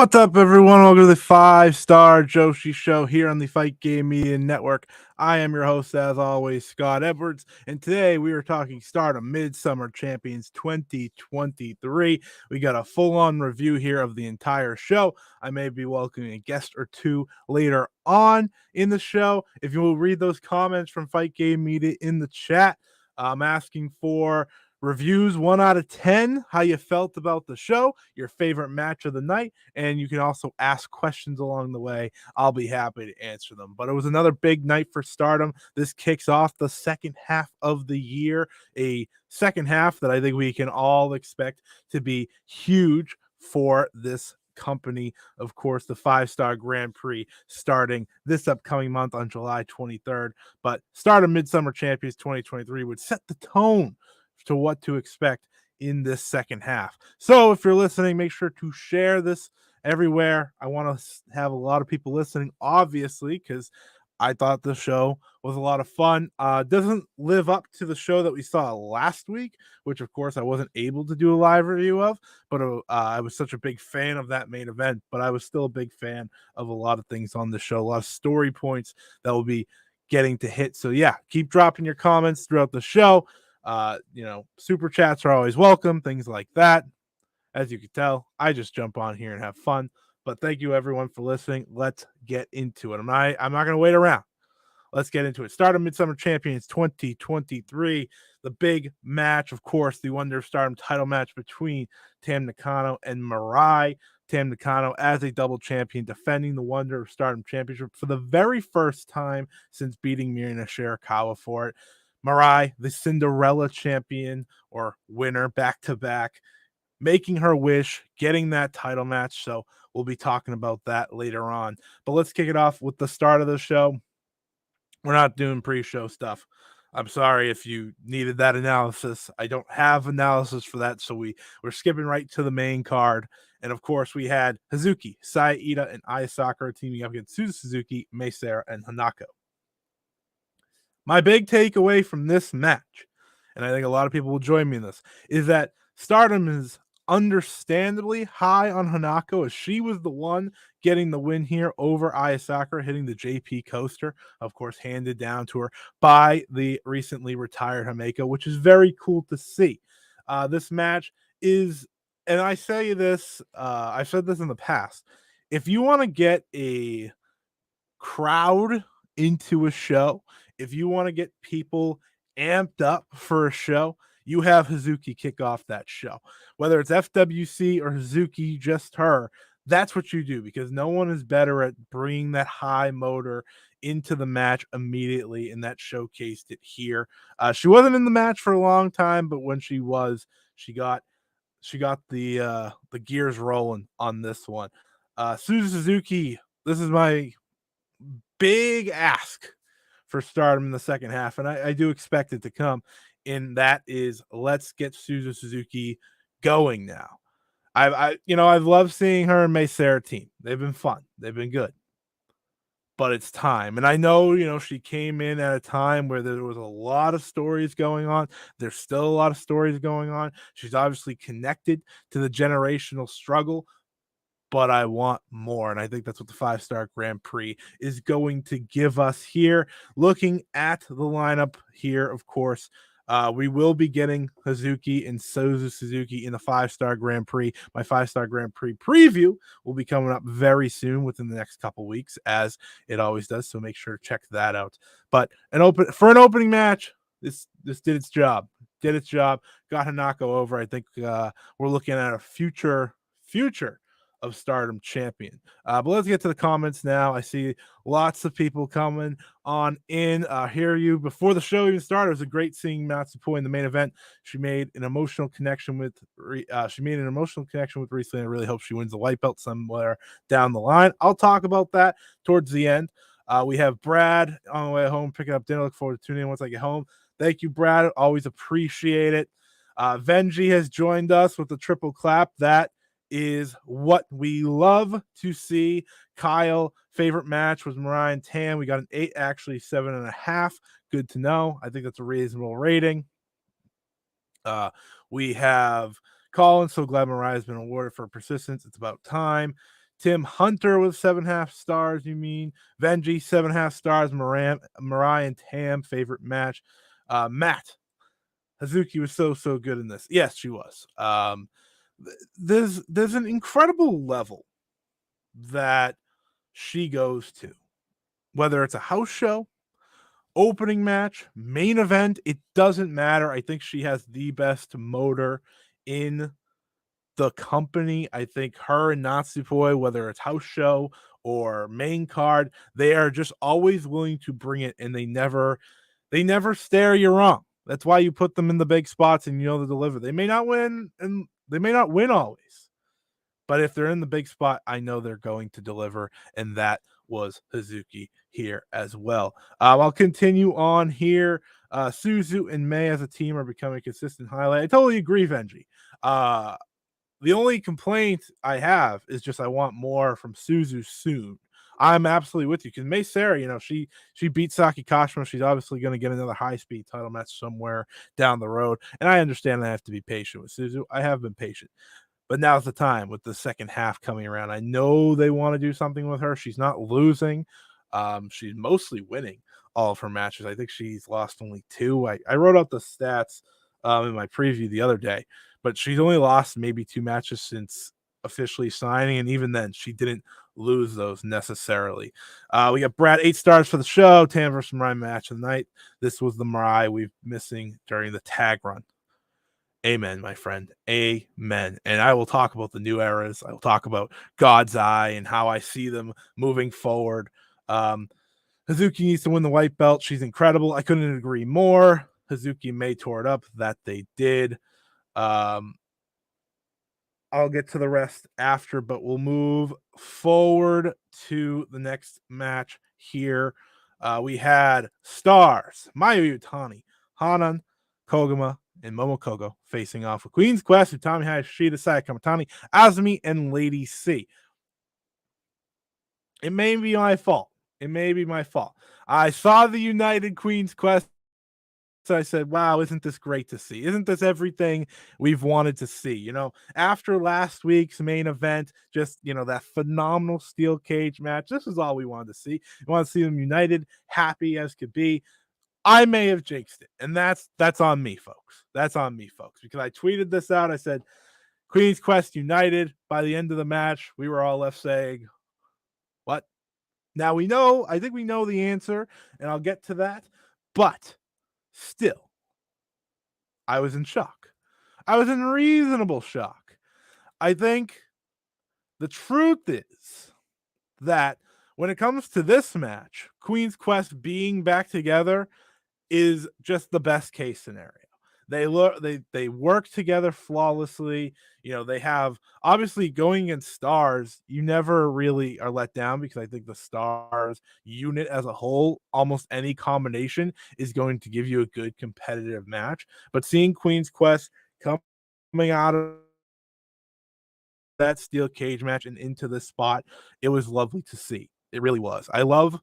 What's up, everyone? Welcome to the Five Star Joshi Show here on the Fight Game Media Network. I am your host, as always, Scott Edwards, and today we are talking STARDOM MidSummer Champions 2023. We got a full-on review here of the entire show. I may be welcoming a guest or two later on in the show. If you will read those comments from Fight Game Media in the chat, I'm asking for reviews 1 out of 10, how you felt about the show, your favorite match of the night, and you can also ask questions along the way. I'll be happy to answer them. But it was another big night for Stardom. This kicks off the second half of the year, a second half that I think we can all expect to be huge for this company. Of course, the 5-Star Grand Prix starting this upcoming month on July 23rd. But Stardom MidSummer Champions 2023 would set the tone to what to expect in this second half. So if you're listening, make sure to share this everywhere. I want to have a lot of people listening, obviously, because I thought the show was a lot of fun. Doesn't live up to the show that we saw last week, which of course I wasn't able to do a live review of, but I was such a big fan of that main event. But I was still a big fan of a lot of things on the show, a lot of story points that will be getting to hit. So yeah, keep dropping your comments throughout the show. Super chats are always welcome, things like that. As you can tell, I just jump on here and have fun. But thank you everyone for listening. Let's get into it. I'm not going to wait around. Let's get into it. STARDOM MidSummer Champions 2023. The big match, of course, the Wonder of Stardom title match between Tam Nakano and MIRAI. Tam Nakano as a double champion, defending the Wonder of Stardom Championship for the very first time since beating Mirai Shirakawa for it. MIRAI, the Cinderella champion or winner back-to-back, making her wish, getting that title match. So we'll be talking about that later on. But let's kick it off with the start of the show. We're not doing pre-show stuff. I'm sorry if you needed that analysis. I don't have analysis for that, so we're skipping right to the main card. And of course, we had Hazuki, Saya Ida, and Aya Sakura teaming up against Suzu Suzuki, Mei Seira, and Hanako. My big takeaway from this match, and I think a lot of people will join me in this, is that Stardom is understandably high on Hanako, as she was the one getting the win here over Aya Sakura, hitting the JP coaster, of course, handed down to her by the recently retired Himeko, which is very cool to see. This match is, and I say this, I've said this in the past, if you want to get a crowd into a show, if you want to get people amped up for a show, you have Hazuki kick off that show. Whether it's FWC or Hazuki, just her, that's what you do, because no one is better at bringing that high motor into the match immediately, and that showcased it here. She wasn't in the match for a long time, but when she was, she got the gears rolling on this one. Suzu Suzuki, this is my big ask for Stardom in the second half, and I do expect it to come, and that is, let's get Suzu Suzuki going now. I've loved seeing her and Mei Seira team. They've been fun. They've been good. But it's time. And I know, she came in at a time where there was a lot of stories going on. There's still a lot of stories going on. She's obviously connected to the generational struggle, but I want more. And I think that's what the 5-Star Grand Prix is going to give us here. Looking at the lineup here, of course, we will be getting Hazuki and Suzu Suzuki in the 5-Star Grand Prix. My 5-Star Grand Prix preview will be coming up very soon within the next couple weeks, as it always does. So make sure to check that out. But for an opening match, this did its job. Got Hanako over. I think we're looking at a future of Stardom champion. But let's get to the comments now. I see lots of people coming on in. Hear you before the show even started. It was a great seeing Matsupoi in the main event. She made an emotional connection with recently, and I really hope she wins the white belt somewhere down the line. I'll talk about that towards the end. We have Brad on the way home picking up dinner. Look forward to tuning in once I get home. Thank you, Brad. Always appreciate it. Venji has joined us with the triple clap. That is what we love to see. Kyle, favorite match was MIRAI and Tam. We got an 8, actually 7.5. Good to know. I think that's a reasonable rating. We have Colin, so glad MIRAI has been awarded for persistence. It's about time. Tim Hunter with 7.5 stars. You mean Venji 7.5 stars. Mirai and Tam favorite match. Matt Hazuki was so good in this. Yes, she was. There's an incredible level that she goes to, whether it's a house show, opening match, main event, it doesn't matter. I think she has the best motor in the company. I think her and Natsupoi, whether it's house show or main card, they are just always willing to bring it, and they never stare you wrong. That's why you put them in the big spots and you know they deliver. They may not win, and they may not win always, but if they're in the big spot, I know they're going to deliver, and that was Hazuki here as well. I'll continue on here. Suzu and May as a team are becoming a consistent highlight. I totally agree, Venji. The only complaint I have is just I want more from Suzu soon. I'm absolutely with you because May Sarah, she beat Saki Kashima. She's obviously going to get another high speed title match somewhere down the road, and I understand I have to be patient with Suzu. I have been patient. But now's the time with the second half coming around. I know they want to do something with her. She's not losing. She's mostly winning all of her matches. I think she's lost only 2. I wrote out the stats in my preview the other day, but she's only lost maybe 2 matches since officially signing, and even then, she didn't lose those necessarily. We got Brad 8 stars for the show. Tam versus Mariah match of the night. This was the Mariah we've missing during the tag run. Amen, my friend. Amen. And I will talk about the new eras. I will talk about God's Eye and how I see them moving forward. Hazuki needs to win the white belt. She's incredible. I couldn't agree more. Hazuki and May tore it up. That they did. I'll get to the rest after, but we'll move forward to the next match here. We had stars Mayu Utani, Hanan, Koguma, and Momokogo facing off with Queen's Quest, Utami Hayashida, Saya Kamatani, Azumi, and Lady C. It may be my fault. I saw the United Queen's Quest. So I said, wow, isn't this great to see? Isn't this everything we've wanted to see? After last week's main event, just, that phenomenal steel cage match, this is all we wanted to see. We want to see them united, happy as could be. I may have jinxed it, and that's on me, folks. That's on me, folks, because I tweeted this out. I said, Queen's Quest united. By the end of the match, we were all left saying, what? Now we know, I think we know the answer, and I'll get to that, but still, I was in shock. I was in reasonable shock. I think the truth is that when it comes to this match, Queen's Quest being back together is just the best case scenario. They work together flawlessly. They have, obviously, going against stars, you never really are let down because I think the stars unit as a whole, almost any combination is going to give you a good competitive match. But seeing Queen's Quest coming out of that steel cage match and into this spot, it was lovely to see. It really was. I love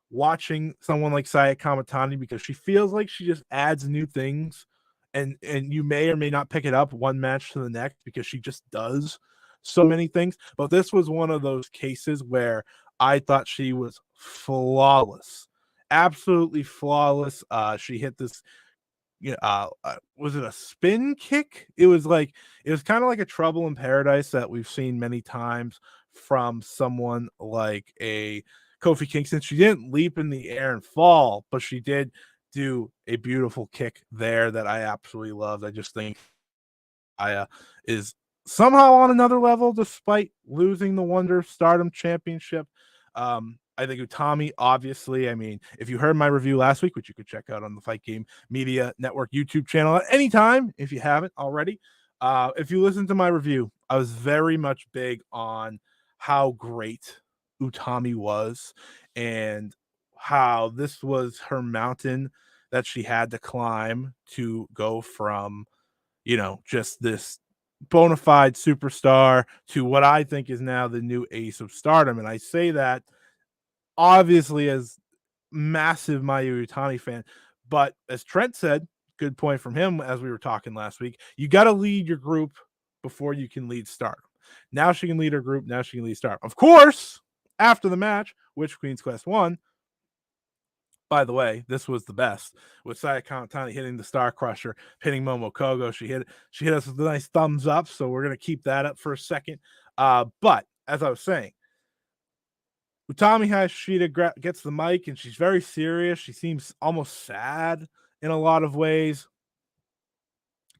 watching someone like Saya Kamatani because she feels like she just adds new things, and you may or may not pick it up one match to the next because she just does so many things. But this was one of those cases where I thought she was flawless, absolutely flawless. She hit this, was it a spin kick? It was kind of like a Trouble in Paradise that we've seen many times from someone like a Kofi Kingston. She didn't leap in the air and fall, but she did do a beautiful kick there that I absolutely loved. I just think Aya is somehow on another level despite losing the Wonder Stardom Championship. I think Utami, obviously, if you heard my review last week, which you could check out on the Fight Game Media Network YouTube channel at any time if you haven't already, if you listen to my review, I was very much big on how great Utami was and how this was her mountain that she had to climb to go from, just this bona fide superstar to what I think is now the new ace of Stardom. And I say that obviously as massive Mayu Utani fan, but as Trent said, good point from him as we were talking last week, you got to lead your group before you can lead Stardom. Now she can lead her group. Now she can lead Stardom. Of course, after the match, which Queen's Quest won. By the way, this was the best with Saya Kamatani hitting the Star Crusher, hitting Momo Kogo. She hit us with a nice thumbs up, so we're gonna keep that up for a second. But as I was saying, Utami Hayashida gets the mic and she's very serious. She seems almost sad in a lot of ways.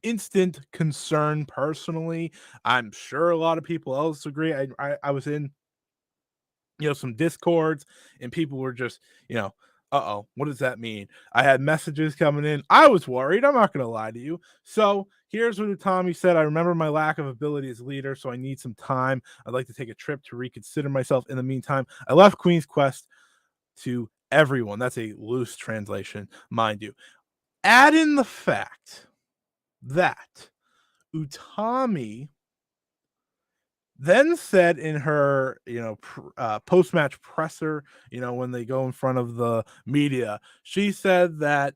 Instant concern personally. I'm sure a lot of people else agree. I was in some discords and people were just, what does that mean? I had messages coming in. I was worried. I'm not going to lie to you. So here's what Utami said. I remember my lack of ability as leader, so I need some time. I'd like to take a trip to reconsider myself. In the meantime, I left Queen's Quest to everyone. That's a loose translation, mind you. Add in the fact that Utami then said in her, post-match presser, when they go in front of the media, she said that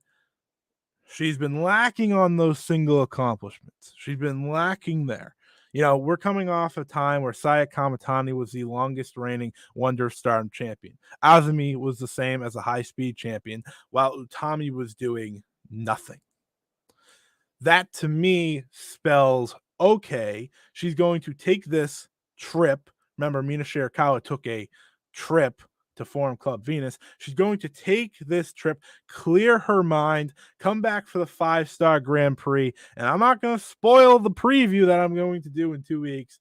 she's been lacking on those single accomplishments. She's been lacking there. We're coming off a time where Saya Kamatani was the longest reigning Wonder Stardom champion. Azumi was the same as a high-speed champion, while Utami was doing nothing. That, to me, spells, okay, she's going to take this trip. Remember, Mina Shirakawa took a trip to form Club Venus. She's going to take this trip, clear her mind, come back for the 5-star Grand Prix, and I'm not going to spoil the preview that I'm going to do in 2 weeks,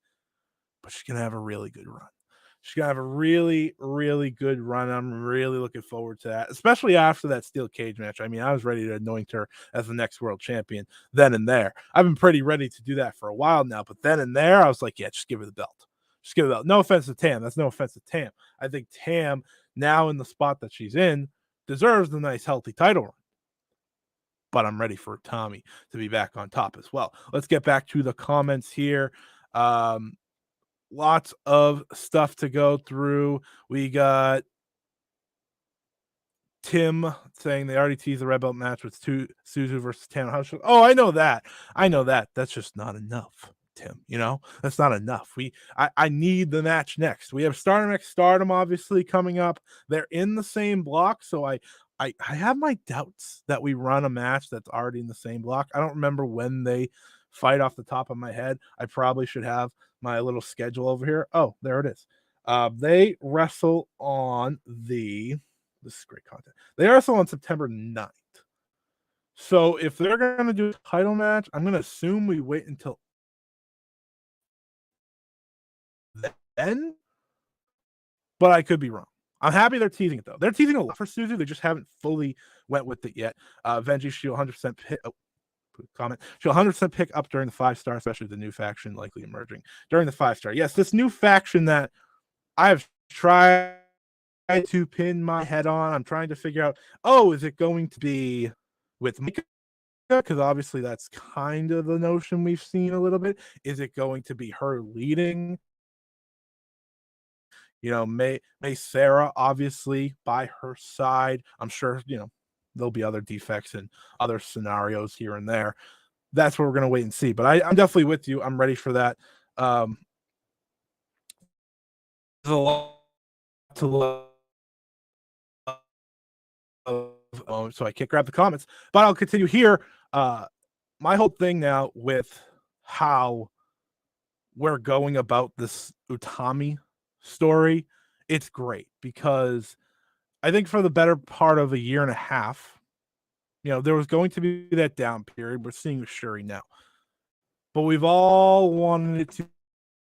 but she's going to have a really good run. She's going to have a really, really good run. I'm really looking forward to that, especially after that steel cage match. I mean, I was ready to anoint her as the next world champion then and there. I've been pretty ready to do that for a while now, but then and there, I was like, yeah, just give her the belt. Just give her the belt. No offense to Tam. That's no offense to Tam. I think Tam, now in the spot that she's in, deserves the nice, healthy title run. But I'm ready for Tommy to be back on top as well. Let's get back to the comments here. Lots of stuff to go through. We got Tim saying they already teased the red belt match with Suzu versus Tam. Oh, I know that. That's just not enough, Tim. That's not enough. I need the match next. We have Stardom X Stardom obviously coming up. They're in the same block, so I have my doubts that we run a match that's already in the same block. I don't remember when they fight off the top of my head. I probably should have my little schedule over here. Oh, there it is. They wrestle on this is great content. They wrestle on September 9th. So if they're going to do a title match, I'm going to assume we wait until then, but I could be wrong. I'm happy they're teasing it, though. They're teasing a lot for Suzu. They just haven't fully went with it yet. Venji, she'll 100% pick. Comment. She'll 100% pick up during the 5-star, especially the new faction likely emerging during the 5-star. Yes, this new faction that I've tried to pin my head on. I'm trying to figure out, is it going to be with Mika? Because obviously that's kind of the notion we've seen a little bit. Is it going to be her leading? May Sarah obviously by her side. I'm sure, there'll be other defects and other scenarios here and there. That's what we're going to wait and see. But I'm definitely with you. I'm ready for that. There's a lot to love. So I can't grab the comments, but I'll continue here. My whole thing now with how we're going about this Utami story, it's great because I think for the better part of a year and a half, there was going to be that down period. We're seeing with Shuri now, but we've all wanted it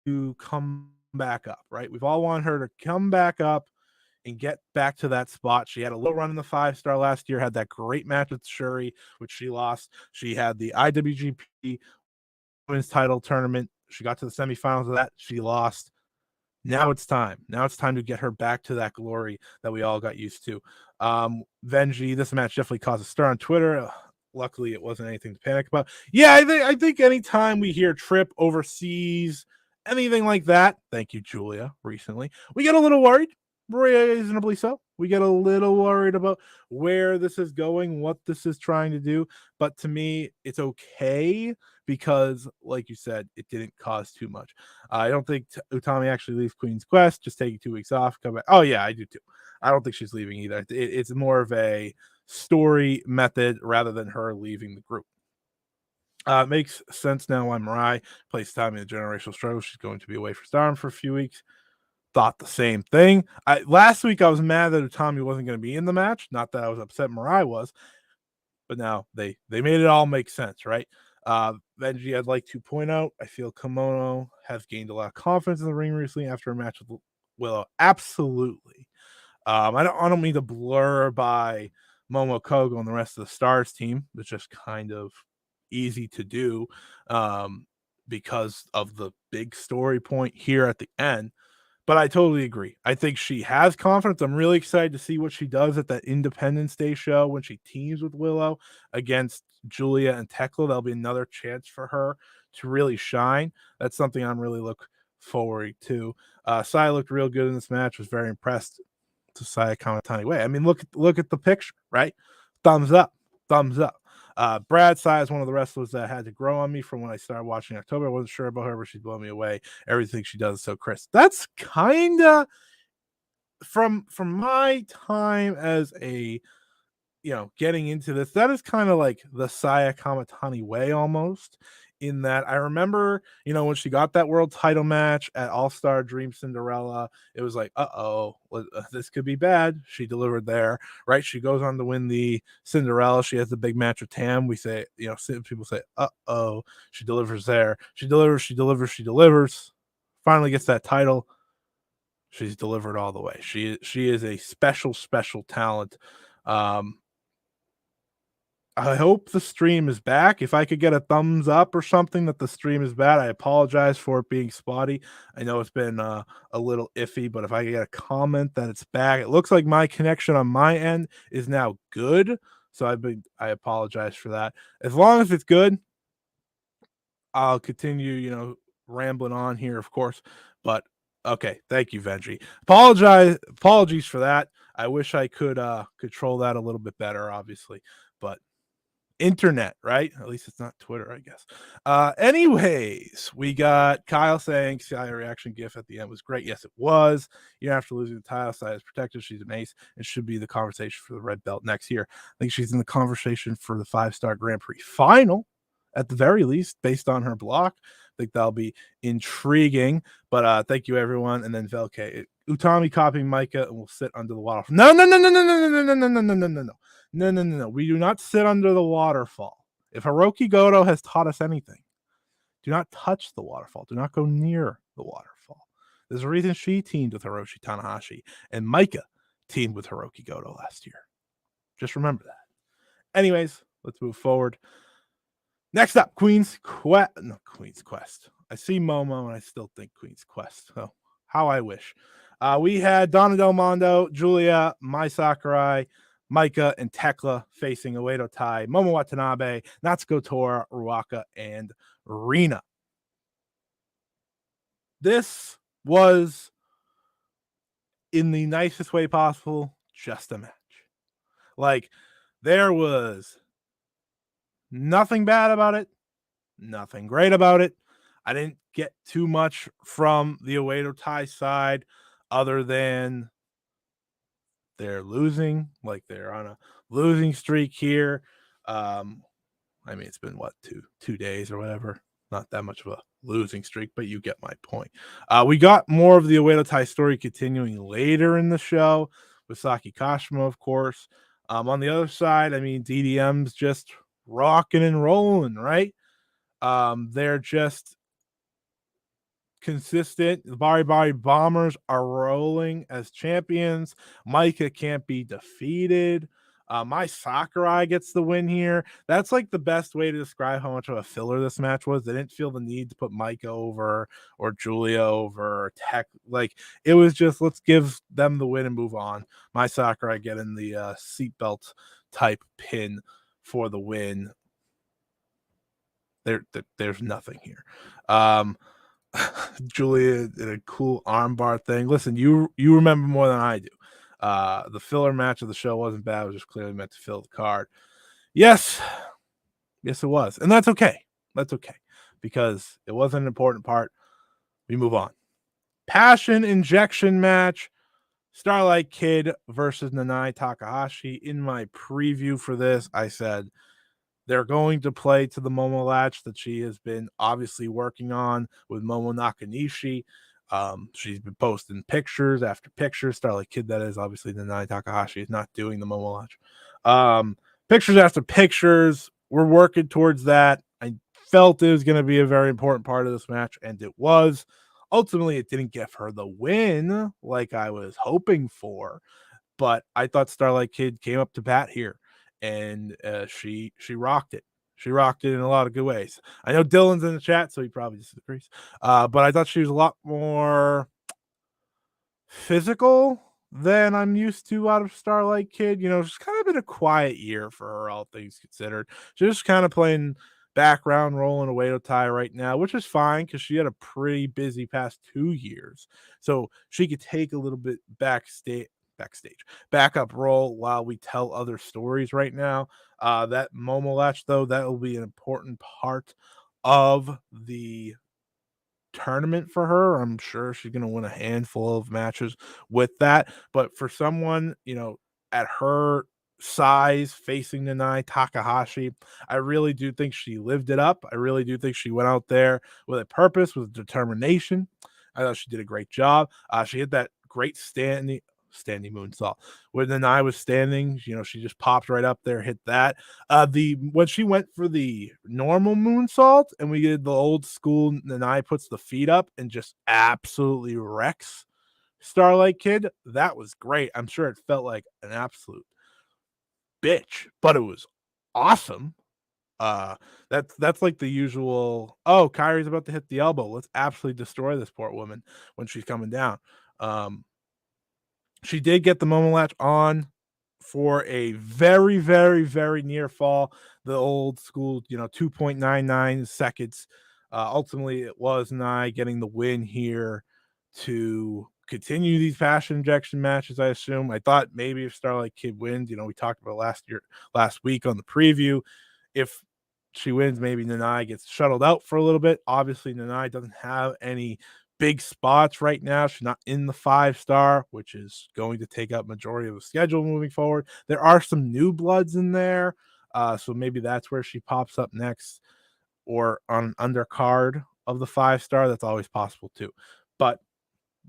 to come back up, right? We've all wanted her to come back up and get back to that spot. She had a little run in the 5-star last year, had that great match with Shuri, which she lost. She had the IWGP Women's title tournament. She got to the semifinals of that. She lost. Now it's time. Now it's time to get her back to that glory that we all got used to. Venji, this match definitely caused a stir on Twitter. Luckily, it wasn't anything to panic about. Yeah, I think anytime we hear trip overseas, anything like that, thank you, Julia, recently, we get a little worried. Reasonably so. we get a little worried about where this is going, what this is trying to do. But to me, it's okay because, like you said, it didn't cause too much. I don't think Utami actually leaves Queen's Quest, just taking 2 weeks off, come back. Oh, yeah, I do too. I don't think she's leaving either. It's more of a story method rather than her leaving the group. It makes sense now why MIRAI plays Tommy in the generational struggle. She's going to be away for Stardom for a few weeks. Thought the same thing. Last week I was mad that Utami wasn't going to be in the match. Not that I was upset MIRAI was, but now they made it all make sense, right? Benji, I'd like to point out, I feel Kimono has gained a lot of confidence in the ring recently after a match with Willow. Absolutely. I don't mean to blur by Momo Kogo and the rest of the Stars team. It's just kind of easy to do because of the big story point here at the end. But I totally agree. I think she has confidence. I'm really excited to see what she does at that Independence Day show when she teams with Willow against Julia and Tekla. That'll be another chance for her to really shine. That's something I'm really look forward to. Sai looked real good in this match. Was very impressed to Saya Kamatani way. I mean, look at the picture, right? Thumbs up, thumbs up. Brad Sai is one of the wrestlers that had to grow on me from when I started watching October. I wasn't sure about her, but she's blowing me away. Everything she does is so crisp. That's kind of from my time as a getting into this, that is kind of like the Saya Kamatani way almost, in that I remember, when she got that world title match at All-Star Dream Cinderella, it was like, this could be bad. She delivered there, right? She goes on to win the Cinderella. She has the big match with Tam. We say, people say, she delivers there. She delivers. Finally gets that title. She's delivered all the way. She is a special talent. I hope the stream is back. If I could get a thumbs up or something that the stream is bad, I apologize for it being spotty. I know it's been a little iffy, but if I could get a comment that it's back, it looks like my connection on my end is now good. So I apologize for that. As long as it's good, I'll continue, rambling on here, of course. But okay, thank you, Venji. Apologies for that. I wish I could control that a little bit better, obviously, but internet, right? At least it's not Twitter, I guess. Anyways, we got Kyle saying CI reaction gif at the end was great. Yes, it was. Even after losing the title, Sai is protected. She's an ace and should be the conversation for the red belt next year. I think she's in the conversation for the 5-star Grand Prix final, at the very least, based on her block. I think that'll be intriguing. But thank you, everyone. And then Velke. Utami copying Micah and will sit under the waterfall. No. No. We do not sit under the waterfall. If Hiroki Goto has taught us anything, do not touch the waterfall. Do not go near the waterfall. There's a reason she teamed with Hiroshi Tanahashi and Micah teamed with Hiroki Goto last year. Just remember that. Anyways, let's move forward. Next up, Queen's Quest. I see Momo and I still think Queen's Quest. So how I wish. We had Donna Del Mondo, Julia, Mai Sakurai, Micah, and Tekla facing Uedo Tai, Momo Watanabe, Natsuko Tora, Ruaka, and Rina. This was, in the nicest way possible, just a match. Like, there was nothing bad about it, nothing great about it. I didn't get too much from the Uedo Tai side other than they're losing, like they're on a losing streak here. I mean, it's been what, two days or whatever. Not that much of a losing streak, but you get my point. We got more of the Uedo Tai story continuing later in the show with Saki Kashima, of course. On the other side, I mean, DDM's just rocking and rolling, right? They're just consistent. The Bari Bombers are rolling as champions. Micah can't be defeated. Mai Sakurai gets the win here. That's like the best way to describe how much of a filler this match was. They didn't feel the need to put Micah over or Julia over or Tech. Like, it was just, let's give them the win and move on. Mai Sakurai getting the seatbelt type pin for the win. There's nothing here. Julia did a cool armbar thing. Listen, you remember more than I do. The filler match of the show wasn't bad. It was just clearly meant to fill the card. Yes, it was. And that's okay. That's okay because it wasn't an important part. We move on. Passion injection match. Starlight Kid versus Nanai Takahashi. In my preview for this, I said they're going to play to the Momo latch that she has been obviously working on with Momo Nakanishi. She's been posting pictures after pictures. Starlight Kid, that is. Obviously, Nanai Takahashi is not doing the Momo latch. Pictures after pictures. We're working towards that. I felt it was going to be a very important part of this match, and it was. Ultimately, it didn't give her the win like I was hoping for, but I thought Starlight Kid came up to bat here, and she rocked it. She rocked it in a lot of good ways. I know Dylan's in the chat, so he probably disagrees. But I thought she was a lot more physical than I'm used to out of Starlight Kid. You know, it's kind of been a quiet year for her, all things considered. She's just kind of playing background role in a Oedo Tai right now, which is fine because she had a pretty busy past 2 years. So she could take a little bit backup role while we tell other stories right now. That Momo latch, though, that will be an important part of the tournament for her. I'm sure she's going to win a handful of matches with that. But for someone, you know, at her size facing Nanai Takahashi, I really do think she lived it up. I really do think she went out there with a purpose, with determination. I thought she did a great job. She hit that great standing moonsault when Nanai was standing. You know, she just popped right up there, hit that. When she went for the normal moonsault and we did the old school, Nanai puts the feet up and just absolutely wrecks Starlight Kid. That was great. I'm sure it felt like an absolute bitch, but it was awesome. That's like the usual, oh, Kyrie's about to hit the elbow. Let's absolutely destroy this poor woman when she's coming down. She did get the Momo latch on for a very, very, very near fall. The old school, 2.99 seconds. Ultimately, it was Nye getting the win here to continue these passion injection matches, I assume. I thought maybe if Starlight Kid wins, we talked about last week on the preview. If she wins, maybe Nanai gets shuttled out for a little bit. Obviously, Nanai doesn't have any big spots right now. She's not in the 5-star, which is going to take up majority of the schedule moving forward. There are some new bloods in there, so maybe that's where she pops up next, or on an undercard of the 5-star. That's always possible too. But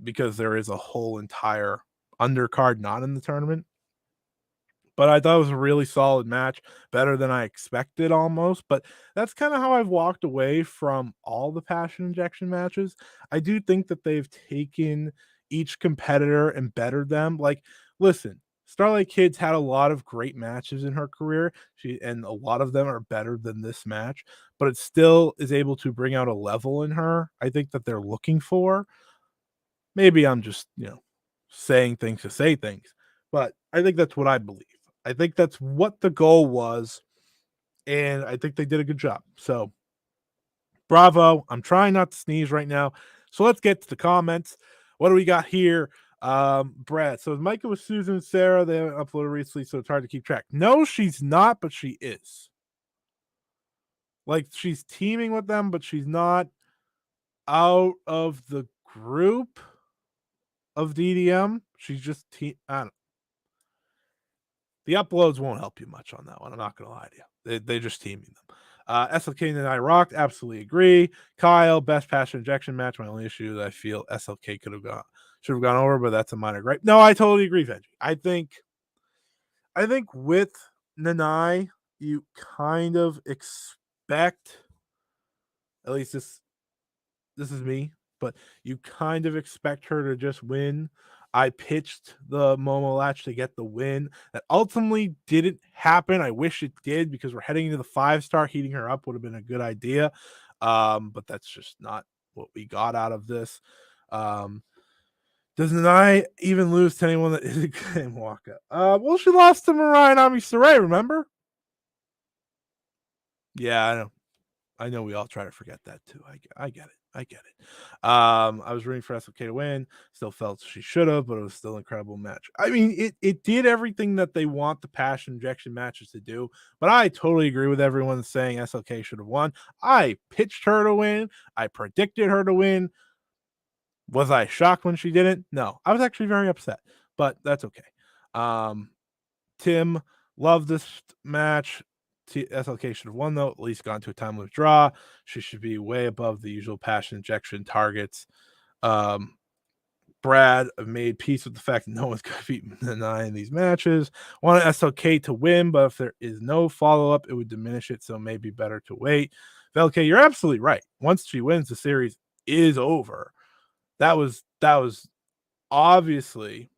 because there is a whole entire undercard not in the tournament. But I thought it was a really solid match, better than I expected almost. But that's kind of how I've walked away from all the passion injection matches. I do think that they've taken each competitor and bettered them. Like, listen, Starlight Kid's had a lot of great matches in her career. And a lot of them are better than this match, but it still is able to bring out a level in her, I think, that they're looking for. Maybe I'm just, saying things to say things, but I think that's what I believe. I think that's what the goal was, and I think they did a good job. So, bravo. I'm trying not to sneeze right now. So let's get to the comments. What do we got here? Brad. So Micah with Susan and Sarah, they haven't uploaded recently, so it's hard to keep track. No, she's not, but she is. Like, she's teaming with them, but she's not out of the group of DDM. She's just I don't know. The uploads won't help you much on that one. I'm not going to lie to you. They're just teaming them. SLK and I rocked. Absolutely agree. Kyle, best passion injection match. My only issue is I feel SLK should have gone over, but that's a minor gripe. No, I totally agree, Veggie. I think with Nanai, you kind of expect, at least this is me, but you kind of expect her to just win. I pitched the Momo latch to get the win. That ultimately didn't happen. I wish it did, because we're heading into the 5-star. Heating her up would have been a good idea. But that's just not what we got out of this. Does Nanai even lose to anyone that isn't in Waka? Well, she lost to MIRAI and Ami Sarai, remember? Yeah, I know. I know we all try to forget that too. I get it. I get it. I was rooting for SOK to win. Still felt she should have, but it was still an incredible match. I mean, it did everything that they want the passion injection matches to do. But I totally agree with everyone saying SOK should have won. I pitched her to win. I predicted her to win. Was I shocked when she didn't? No, I was actually very upset, but that's okay. Tim loved this match. SLK should have won, though, at least gone to a time limit draw. She should be way above the usual passion injection targets. Brad made peace with the fact that no one's going to beat Nanai in these matches. Wanted SLK to win, but if there is no follow-up, it would diminish it, so maybe better to wait. VLK, you're absolutely right. Once she wins, the series is over. That was obviously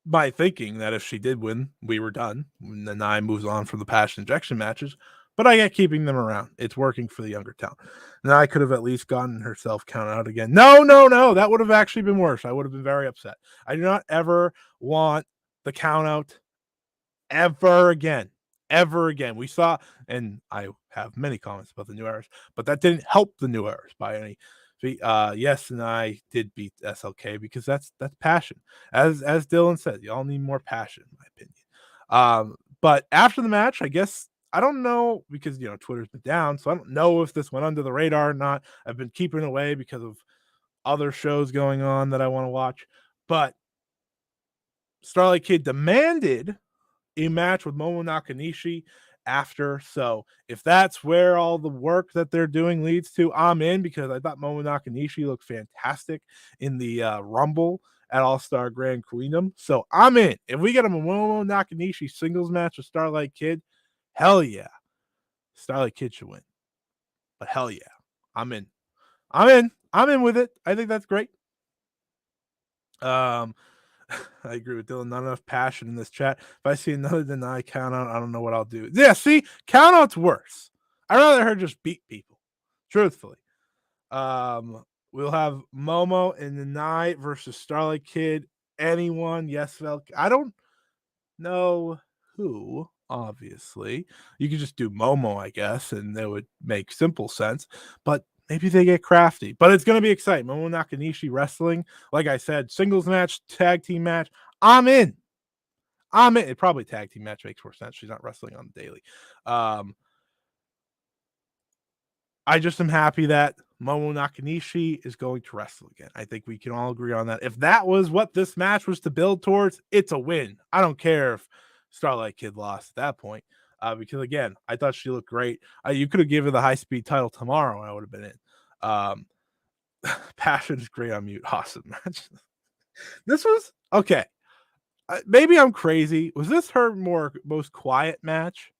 my thinking that if she did win, we were done. Nanai moves on from the passion injection matches, but I get keeping them around. It's working for the younger talent. Nanai could have at least gotten herself counted out again. No. That would have actually been worse. I would have been very upset. I do not ever want the count out ever again. Ever again. We saw, and I have many comments about the new errors, but that didn't help the new errors by any. Yes, and I did beat SLK because that's passion. As Dylan said, y'all need more passion, in my opinion. But after the match, I guess I don't know because Twitter's been down, so I don't know if this went under the radar or not. I've been keeping away because of other shows going on that I want to watch. But Starlight Kid demanded a match with Momo Nakanishi after. So if that's where all the work that they're doing leads to, I'm in, because I thought Momo Nakanishi looked fantastic in the Rumble at All-Star Grand Queendom. So I'm in. If we get a Momo Nakanishi singles match with Starlight Kid, hell yeah. Starlight Kid should win. But hell yeah. I'm in. I'm in with it. I think that's great. I agree with Dylan. Not enough passion in this chat. If I see another deny count out, I don't know what I'll do. Yeah, see, count out's worse. I'd rather her just beat people. Truthfully. We'll have Momo and Nanai versus Starlight Kid. Anyone? Yes, Vel. I don't know who, obviously. You could just do Momo, I guess, and it would make simple sense. But maybe they get crafty, but it's going to be exciting. Momo Nakanishi wrestling, like I said, singles match, tag team match. I'm in. It probably tag team match makes more sense. She's not wrestling on the daily. I just am happy that Momo Nakanishi is going to wrestle again. I think we can all agree on that. If that was what this match was to build towards, it's a win. I don't care if Starlight Kid lost at that point. Because again, I thought she looked great. You could have given her the high speed title tomorrow, and I would have been in. Passion is great on mute. Awesome match. This was okay. Maybe I'm crazy. Was this her most quiet match?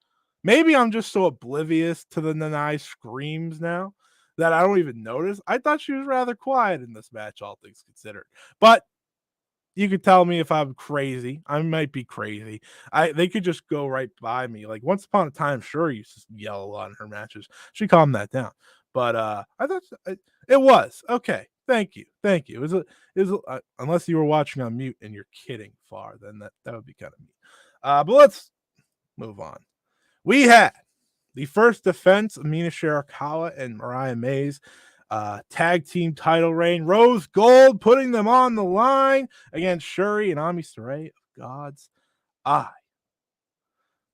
Maybe I'm just so oblivious to the Nanai screams now that I don't even notice. I thought she was rather quiet in this match, all things considered. But you could tell me if I'm crazy. I might be crazy. They could just go right by me. Like Once Upon a Time, sure, used to yell a lot in her matches. She calmed that down. But I thought it was okay. Thank you. It was unless you were watching on mute and you're kidding, Far, then that would be kind of mean. But let's move on. We had the first defense of Mina Shirakawa and Mariah Mays tag team title reign. Rose Gold putting them on the line against Shuri and Ami Sarai of God's Eye.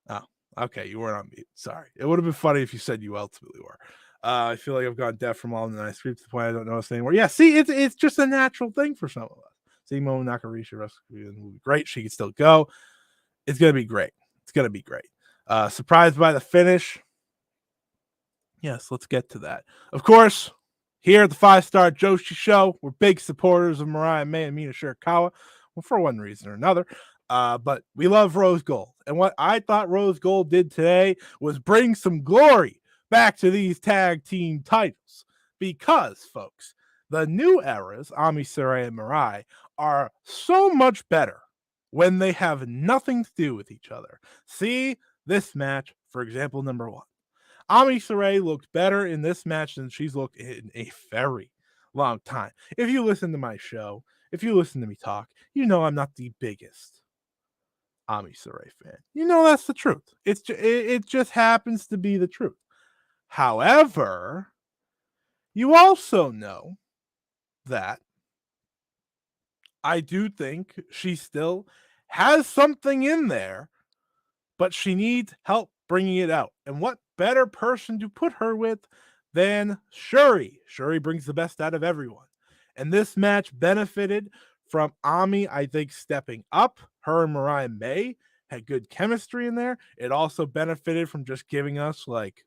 Oh, okay, you weren't on mute. Sorry. It would have been funny if you said you ultimately were. I feel like I've gone deaf from all the nice screams to the point I don't notice anymore. Yeah, see, it's just a natural thing for some of us. See, Momo Nakanishi will be great. She can still go. It's gonna be great. Surprised by the finish. Yes, let's get to that. Of course, here at the Five Star Joshi Show, we're big supporters of Mariah May and Mina Shirakawa, well, for one reason or another. But we love Rose Gold. And what I thought Rose Gold did today was bring some glory back to these tag team titles. Because, folks, the new eras, Ami Sarai and Mirai, are so much better when they have nothing to do with each other. See this match, for example, number 1. Ami Sarai looked better in this match than she's looked in a very long time. If you listen to my show, if you listen to me talk, you know I'm not the biggest Ami Sarai fan. You know that's the truth. It just happens to be the truth. However, You also know that I do think she still has something in there, but she needs help bringing it out. And what better person to put her with than Shuri? Shuri brings the best out of everyone. And this match benefited from Ami, I think, stepping up. Her and Mariah May had good chemistry in there. It also benefited from just giving us, like,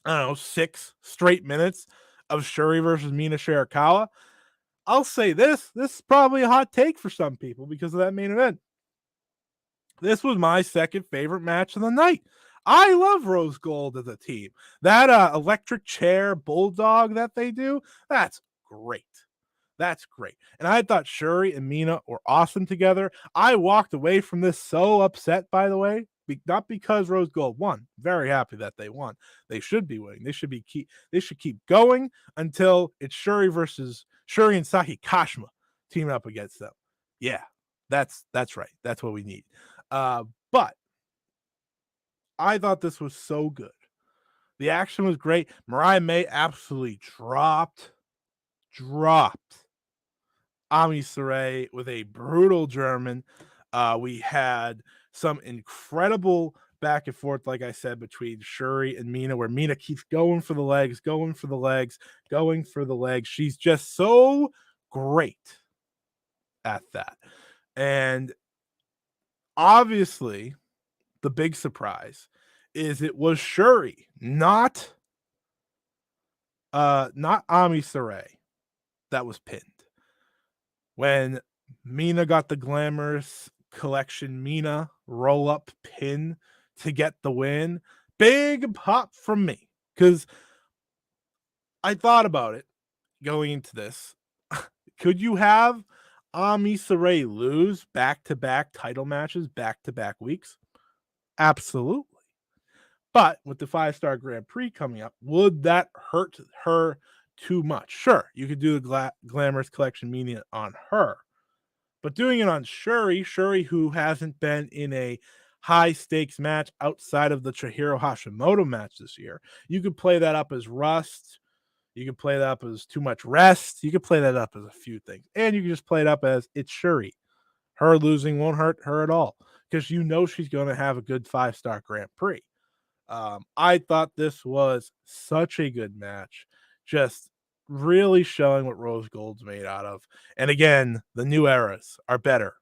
I don't know, 6 straight minutes of Shuri versus Mina Shirakawa. I'll say this is probably a hot take for some people because of that main event. This was my second favorite match of the night. I love Rose Gold as a team. That electric chair bulldog that they do, that's great. That's great. And I thought Shuri and Mina were awesome together. I walked away from this so upset, by the way, not because Rose Gold won. Very happy that they won. They should be winning. They should keep going until it's Shuri and Saki Kashima teaming up against them. Yeah, that's right. That's what we need. But I thought this was so good. The action was great. Mariah May absolutely dropped Ami Saray with a brutal German. We had some incredible back and forth, like I said, between Shuri and Mina, where Mina keeps going for the legs. She's just so great at that. And obviously, the big surprise is it was Shuri, not Ami Saray, that was pinned. When Mina got the Glamorous Collection Mina roll-up pin to get the win, big pop from me, because I thought about it going into this. Could you have Ami Saray lose back-to-back title matches, back-to-back weeks? Absolutely. But with the 5-star Grand Prix coming up, would that hurt her too much? Sure, you could do the Glamorous Collection Mina on her. But doing it on Shuri, who hasn't been in a high-stakes match outside of the Chihiro Hashimoto match this year, you could play that up as rust. You could play that up as too much rest. You could play that up as a few things. And you can just play it up as it's Shuri. Her losing won't hurt her at all because you know she's going to have a good 5-star Grand Prix. I thought this was such a good match. Just really showing what Rose Gold's made out of. And again, the new eras are better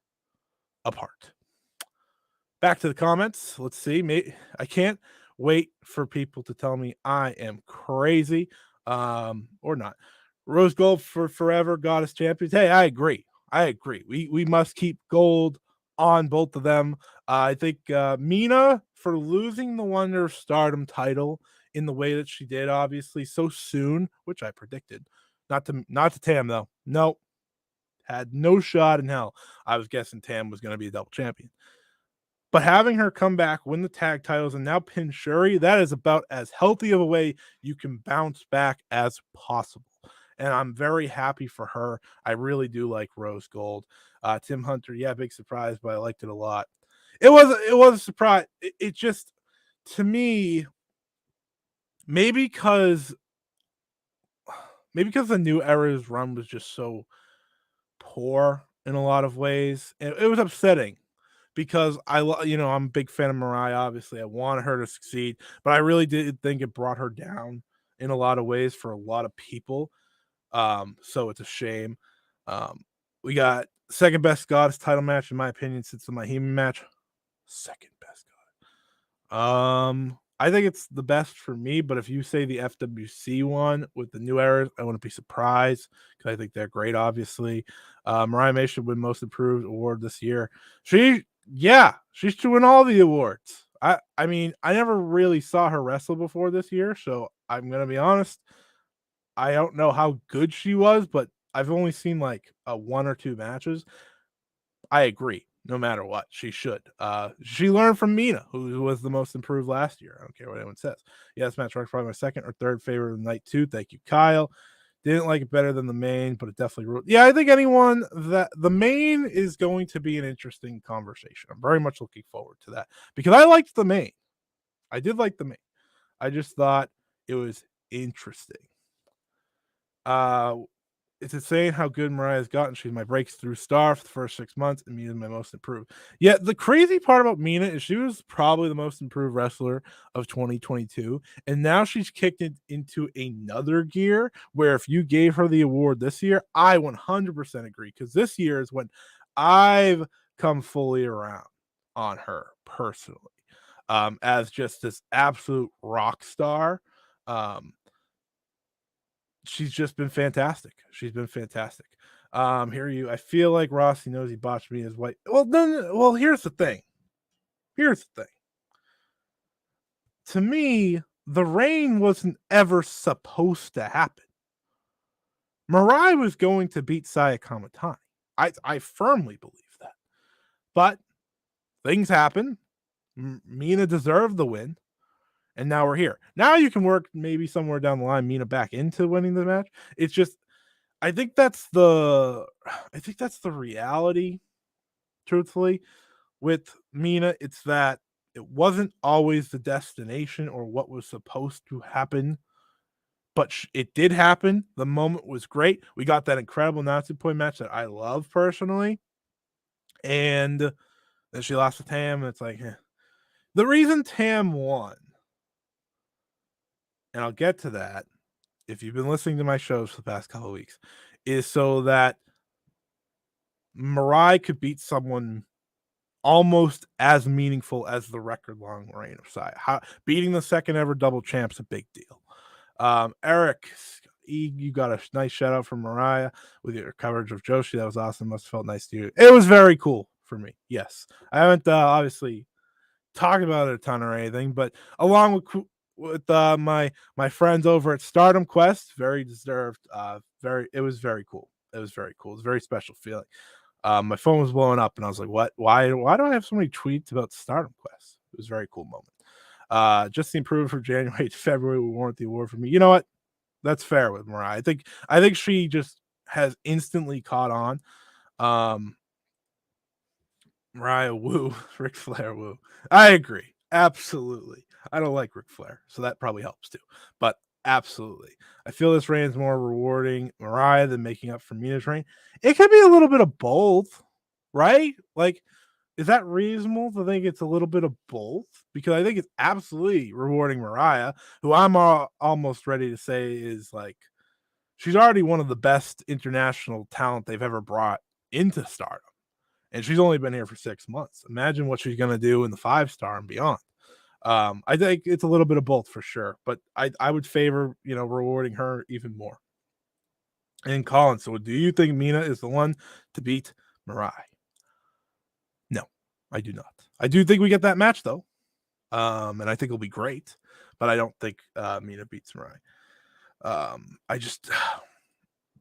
apart. Back to the comments. Let's see. I can't wait for people to tell me I am crazy, or not. Rose Gold for forever, Goddess Champions. Hey, I agree. We must keep gold on both of them. I think Mina, for losing the Wonder of Stardom title in the way that she did, obviously so soon, which I predicted. Not to Tam though. No, had no shot in hell. I was guessing Tam was going to be a double champion. But having her come back, win the tag titles, and now pin Shuri, that is about as healthy of a way you can bounce back as possible. And I'm very happy for her. I really do like Rose Gold. Tim Hunter, yeah, big surprise, but I liked it a lot. It was a surprise. It just, to me, maybe because the New Era's run was just so poor in a lot of ways. It was upsetting because I'm a big fan of Mariah. Obviously, I wanted her to succeed, but I really did think it brought her down in a lot of ways for a lot of people. So it's a shame. We got second best Goddess title match in my opinion since the Mahima match. Second best Goddess. I think it's the best for me, but if you say the FWC one with the New Eras, I wouldn't be surprised because I think they're great, obviously. Mariah May should win Most Improved award this year. She should win all the awards. I mean, I never really saw her wrestle before this year, so I'm going to be honest. I don't know how good she was, but I've only seen like 1 or 2 matches. I agree. No matter what, she should. She learned from Mina, who was the most improved last year. I don't care what anyone says. Yeah, this match was probably my second or third favorite of the night too. Thank you, Kyle. Didn't like it better than the main, but it definitely ruled. Yeah, I think that the main is going to be an interesting conversation. I'm very much looking forward to that because I liked the main. I did like the main. I just thought it was interesting. Uh, it's insane how good Mariah's gotten. She's my breakthrough star for the first 6 months, and Mina's my most improved. Yeah, the crazy part about Mina is she was probably the most improved wrestler of 2022, and now she's kicked it into another gear where if you gave her the award this year, I 100% agree because this year is when I've come fully around on her personally, as just this absolute rock star. Um, she's just been fantastic. She's been fantastic. Here you I feel like Rossi knows he botched me as white. Well, no, well, here's the thing. Here's the thing. To me, the reign wasn't ever supposed to happen. Mirai was going to beat Saya Kamatani. I firmly believe that. But things happen. Mina deserved the win. And now we're here. Now you can work maybe somewhere down the line Mina back into winning the match. It's just I think that's the reality, truthfully, with Mina. It's that it wasn't always the destination or what was supposed to happen, but it did happen. The moment was great. We got that incredible Natsu point match that I love personally, and then she lost to Tam, and it's like, the reason Tam won, and I'll get to that if you've been listening to my shows for the past couple of weeks, is so that Mirai could beat someone almost as meaningful as the record-long reign of Saya. Beating the second ever double champ's a big deal. Eric, you got a nice shout out from Mariah with your coverage of Joshi. That was awesome. Must have felt nice to you. It was very cool for me. Yes, I haven't obviously talked about it a ton or anything, but along with my friends over at Stardom Quest, very deserved. It was very cool. It was very cool. It was a very special feeling. My phone was blowing up, and I was like, "What? Why do I have so many tweets about Stardom Quest?" It was a very cool moment. Just the improvement from January to February will warrant the award for me. You know what? That's fair with Mariah. I think she just has instantly caught on. Mariah woo, Ric Flair woo. I agree. Absolutely. I don't like Ric Flair, so that probably helps too. But absolutely. I feel this reign is more rewarding Mariah than making up for Mina's reign. It could be a little bit of both, right? Like, is that reasonable to think it's a little bit of both? Because I think it's absolutely rewarding Mariah, who I'm almost ready to say is like, she's already one of the best international talent they've ever brought into Stardom. And she's only been here for 6 months. Imagine what she's going to do in the 5-star and beyond. I think it's a little bit of both for sure, but I would favor, rewarding her even more. And Colin, so do you think Mina is the one to beat Mirai? No, I do not. I do think we get that match though. And I think it'll be great, but I don't think Mina beats Mirai. I just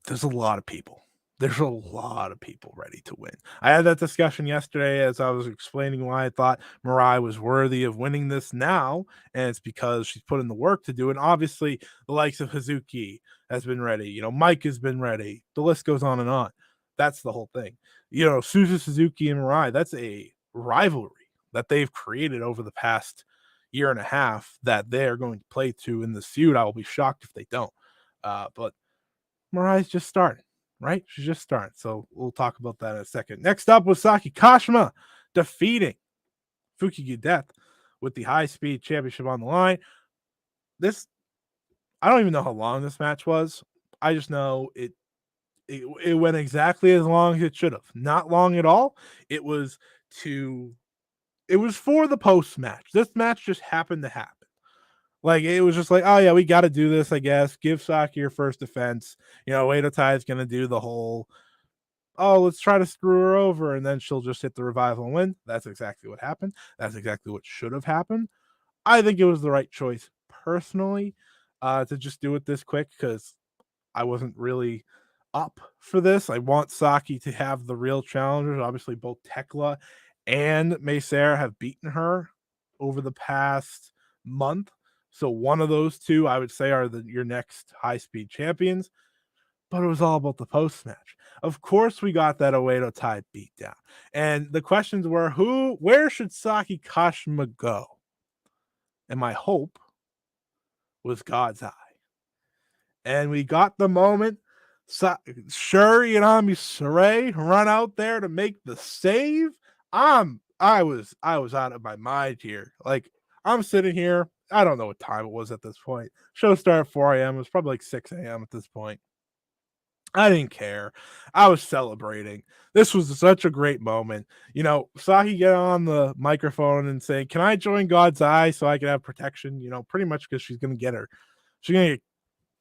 there's a lot of people. There's a lot of people ready to win. I had that discussion yesterday as I was explaining why I thought Mirai was worthy of winning this now, and it's because she's put in the work to do it. And obviously, the likes of Hazuki has been ready. Mike has been ready. The list goes on and on. That's the whole thing. Suzu Suzuki and Mirai, that's a rivalry that they've created over the past year and a half that they're going to play to in this feud. I will be shocked if they don't. But Mirai's just starting. Right? She's just starting. So we'll talk about that in a second. Next up was Saki Kashima defeating Fukigen Death with the high-speed championship on the line. I don't even know how long this match was. I just know it went exactly as long as it should have. Not long at all. It was for the post-match. This match just happened to happen. Like, it was just like, oh, yeah, we got to do this, I guess. Give Saki your first defense. Oedo Tai is going to do the whole, oh, let's try to screw her over, and then she'll just hit the revival and win. That's exactly what happened. That's exactly what should have happened. I think it was the right choice, personally, to just do it this quick, because I wasn't really up for this. I want Saki to have the real challengers. Obviously, both Tekla and Maysair have beaten her over the past month. So one of those two, I would say, are your next high-speed champions. But it was all about the post-match. Of course, we got that Oedo Tai beatdown. And the questions were, where should Saki Kashima go? And my hope was God's Eye. And we got the moment. Shuri and Ami Saray run out there to make the save. I was out of my mind here. Like, I'm sitting here. I don't know what time it was at this point. Show started at 4 a.m. It was probably like 6 a.m. at this point. I didn't care. I was celebrating. This was such a great moment. Saki get on the microphone and say, "Can I join God's Eye so I can have protection?" Pretty much because she's gonna get her. She's gonna get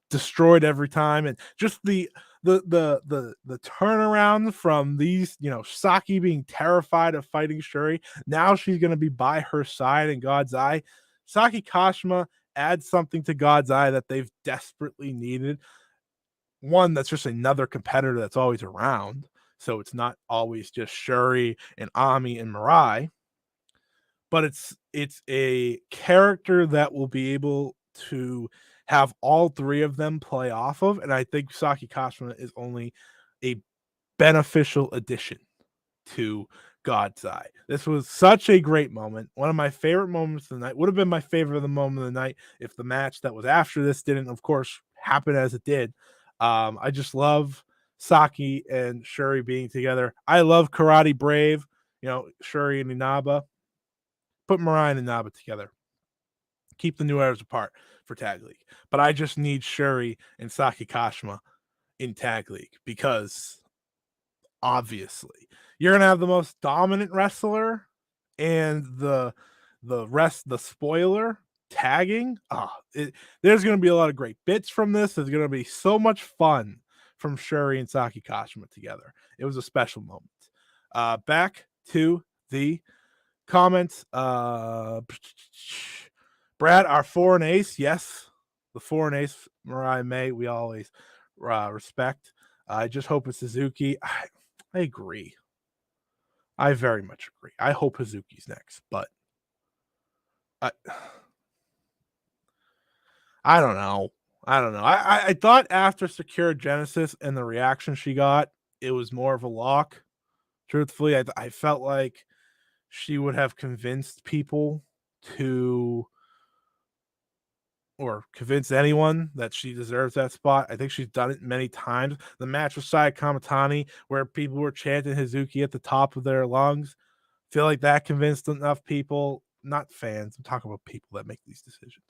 destroyed every time, and just the turnaround from these, Saki being terrified of fighting Shuri. Now she's gonna be by her side in God's Eye. Saki Kashima adds something to God's Eye that they've desperately needed. One that's just another competitor that's always around, so it's not always just Shuri and Ami and Mirai, but it's a character that will be able to have all three of them play off of, and I think Saki Kashima is only a beneficial addition to God's Eye. This was such a great moment. One of my favorite moments of the night. Would have been my favorite of the moment of the night if the match that was after this didn't, of course, happen as it did. I just love Saki and Shuri being together. I love Karate Brave, Shuri and Inaba. Put Mirai and Inaba together. Keep the New Eras apart for Tag League. But I just need Shuri and Saki Kashima in Tag League because obviously you're gonna have the most dominant wrestler and the spoiler tagging. There's gonna be a lot of great bits from this. There's gonna be so much fun from Shuri and Saki Kashima together. It was a special moment. Back to the comments. Brad, our 4 and ace, yes, the 4 and ace Mariah May, we always respect. I just hope it's Suzuki. I agree. I very much agree. I hope Hazuki's next, but I don't know. I thought after Secure Genesis and the reaction she got, it was more of a lock. Truthfully, I felt like she would have convinced people or convince anyone that she deserves that spot. I think she's done it many times. The match with Saya Kamatani, where people were chanting Hazuki at the top of their lungs, feel like that convinced enough people, not fans. I'm talking about people that make these decisions.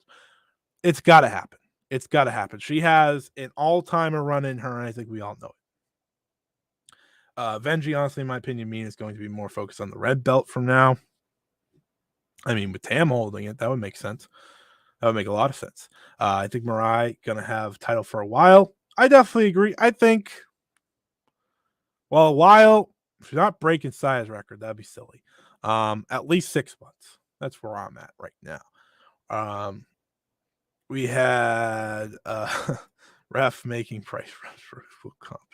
It's got to happen. It's got to happen. She has an all-timer run in her, and I think we all know it. Venji, honestly, in my opinion, is going to be more focused on the red belt from now. I mean, with Tam holding it, that would make sense. That would make a lot of sense. I think Mirai going to have title for a while. I definitely agree. I think, well, a while, if she's not breaking Saya's record, that'd be silly. At least 6 months. That's where I'm at right now. We had ref making price for competent.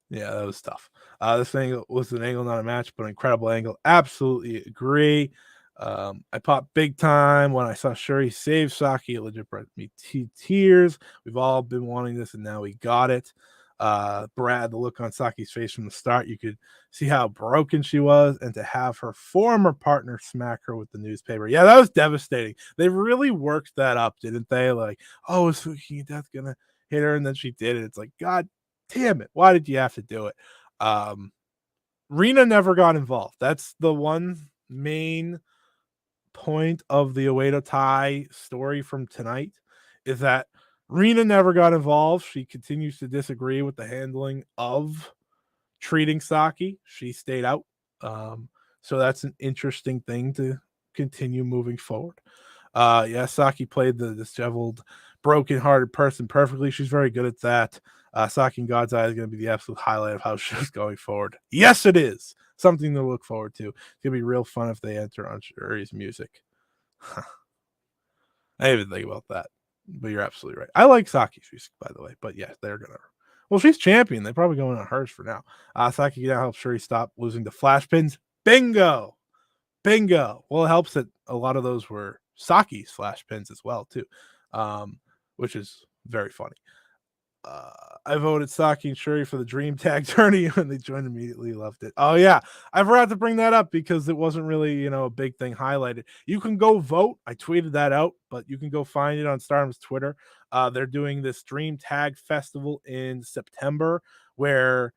Yeah, that was tough. This thing was an angle, not a match, but an incredible angle. Absolutely agree. I popped big time when I saw Shuri save Saki. It legit brought me tears. We've all been wanting this, and now we got it. Brad, the look on Saki's face from the start, you could see how broken she was, and to have her former partner smack her with the newspaper. Yeah, that was devastating. They really worked that up, didn't they? Like, oh, is Fuki Death gonna hit her? And then she did it. It's like, God damn it. Why did you have to do it? Rina never got involved. That's the one main point of the Uedo Tai story from tonight, is that Rina never got involved. She continues to disagree with the handling of treating Saki. She stayed out. So that's an interesting thing to continue moving forward. Yeah, Saki played the disheveled, broken-hearted person perfectly. She's very good at that. Saki in God's Eye is going to be the absolute highlight of how she's going forward. Yes, it is. Something to look forward to. It's going to be real fun if they enter on Shuri's music. I didn't even think about that. But you're absolutely right. I like Saki's music, by the way. But yeah, they're going to. Well, she's champion. They're probably going on hers for now. Saki can now help Shuri stop losing the flash pins. Bingo. Well, it helps that a lot of those were Saki's flash pins as well, too, which is very funny. I voted Saki and Shuri for the Dream Tag tourney and they joined immediately. Loved it. Oh yeah, I forgot to bring that up because it wasn't really a big thing highlighted. You can go vote. I tweeted that out, but you can go find it on Stardom's Twitter. They're doing this Dream Tag Festival in September where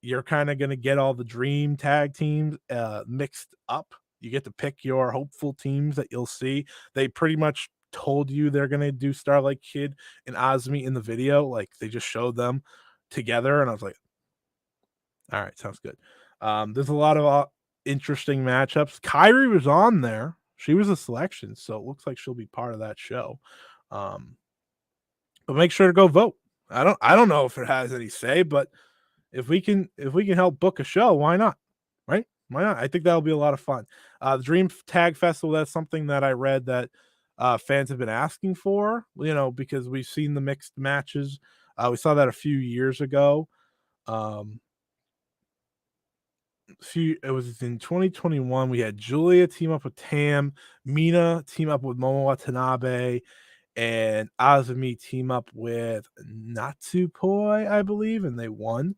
you're kind of going to get all the Dream Tag teams mixed up. You get to pick your hopeful teams that you'll see. They pretty much told you they're going to do Starlight Kid and Azumi in the video. Like they just showed them together, and I was like, all right, sounds good. There's a lot of interesting matchups. Kyrie was on there. She was a selection, so it looks like she'll be part of that show. But make sure to go vote. I don't know if it has any say, but if we can help book a show, why not? Right? Why not? I think that'll be a lot of fun. The Dream Tag Festival, that's something that I read that fans have been asking for, because we've seen the mixed matches. We saw that a few years ago. It was in 2021. We had Julia team up with Tam, Mina team up with Momo Watanabe, and Azumi team up with Natsupoi, I believe, and they won.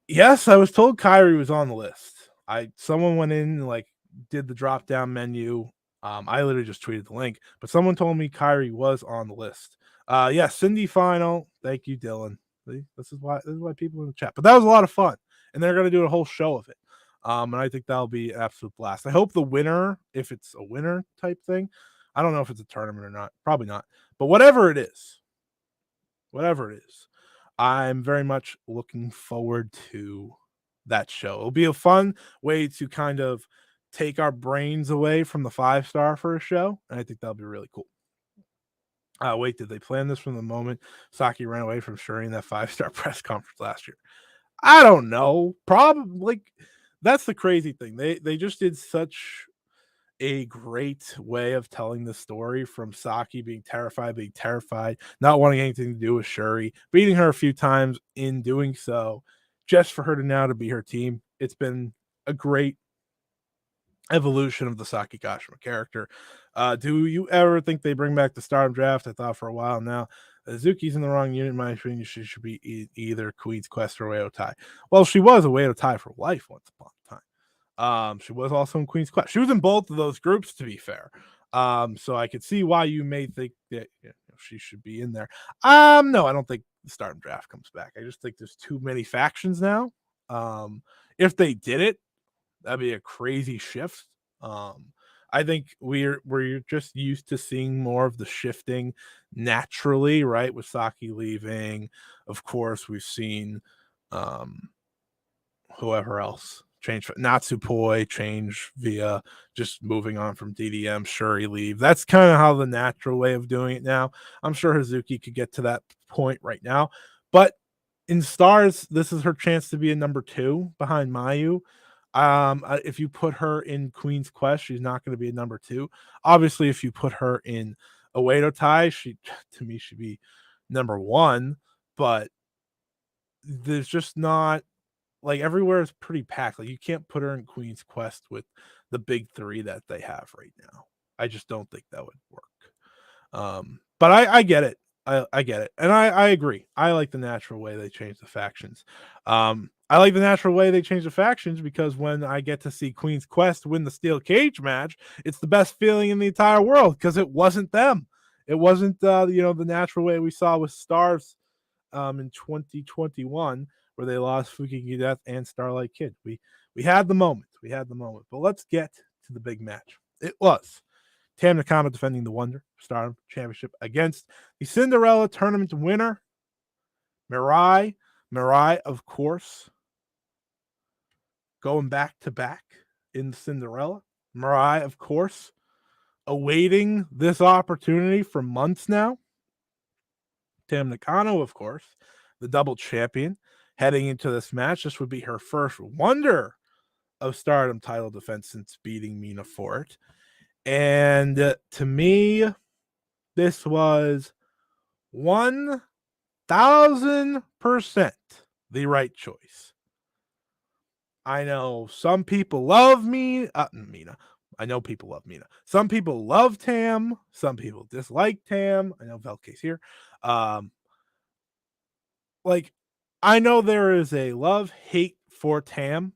Yes, I was told Kyrie was on the list. Someone went in and did the drop down menu. I literally just tweeted the link, but someone told me Kyrie was on the list. Yeah, Cindy final. Thank you, Dylan. See, this is why people in the chat. But that was a lot of fun, and they're gonna do a whole show of it. And I think that'll be an absolute blast. I hope the winner, if it's a winner type thing, I don't know if it's a tournament or not. Probably not. But whatever it is, I'm very much looking forward to that show. It'll be a fun way to kind of take our brains away from the 5-star for a show, and I think that'll be really cool. Wait, did they plan this from the moment Saki ran away from Shuri in that 5-star press conference last year? I don't know. Probably. That's the crazy thing. They just did such a great way of telling the story, from Saki being terrified, not wanting anything to do with Shuri, beating her a few times in doing so, just for her to now to be her team. It's been a great evolution of the Saki Kashima character. Do you ever think they bring back the Stardom draft? I thought for a while now. Azuki's in the wrong unit. In my opinion, she should be either Queen's Quest or Uedo Tai. Well, she was a Uedo Tai for life once upon a time. She was also in Queen's Quest. She was in both of those groups, to be fair. So I could see why you may think that she should be in there. No, I don't think the Stardom draft comes back. I just think there's too many factions now. If they did it, that'd be a crazy shift. I think we're just used to seeing more of the shifting naturally, right? With Saki leaving, of course, we've seen whoever else change. Natsupoi change via just moving on from DDM. Shuri leave. That's kind of how the natural way of doing it now. I'm sure Hazuki could get to that point right now, but in Stars, this is her chance to be a number 2 behind Mayu. If you put her in Queen's Quest, she's not going to be a number 2. Obviously, if you put her in Uedo Tai, she to me should be number 1. But there's just not, everywhere is pretty packed. You can't put her in Queen's Quest with the big 3 that they have right now. I just don't think that would work. But I get it. I get it. And I agree. I like the natural way they change the factions. I like the natural way they change the factions because when I get to see Queen's Quest win the steel cage match, it's the best feeling in the entire world because it wasn't them. It wasn't the natural way we saw with Stars in 2021 where they lost Fukigen Death and Starlight Kid. We had the moment. But let's get to the big match. It was Tam Nakano defending the Wonder Stardom Championship against the Cinderella tournament winner, MIRAI. MIRAI, of course, going back to back in Cinderella. MIRAI, of course, awaiting this opportunity for months now. Tam Nakano, of course, the double champion, heading into this match. This would be her first Wonder of Stardom title defense since beating Mina for it. And to me, this was 1000% the right choice. I know some people love me, Mina. I know people love Mina. Some people love Tam. Some people dislike Tam. I know Velke's here. Like, I know there is a love-hate for Tam.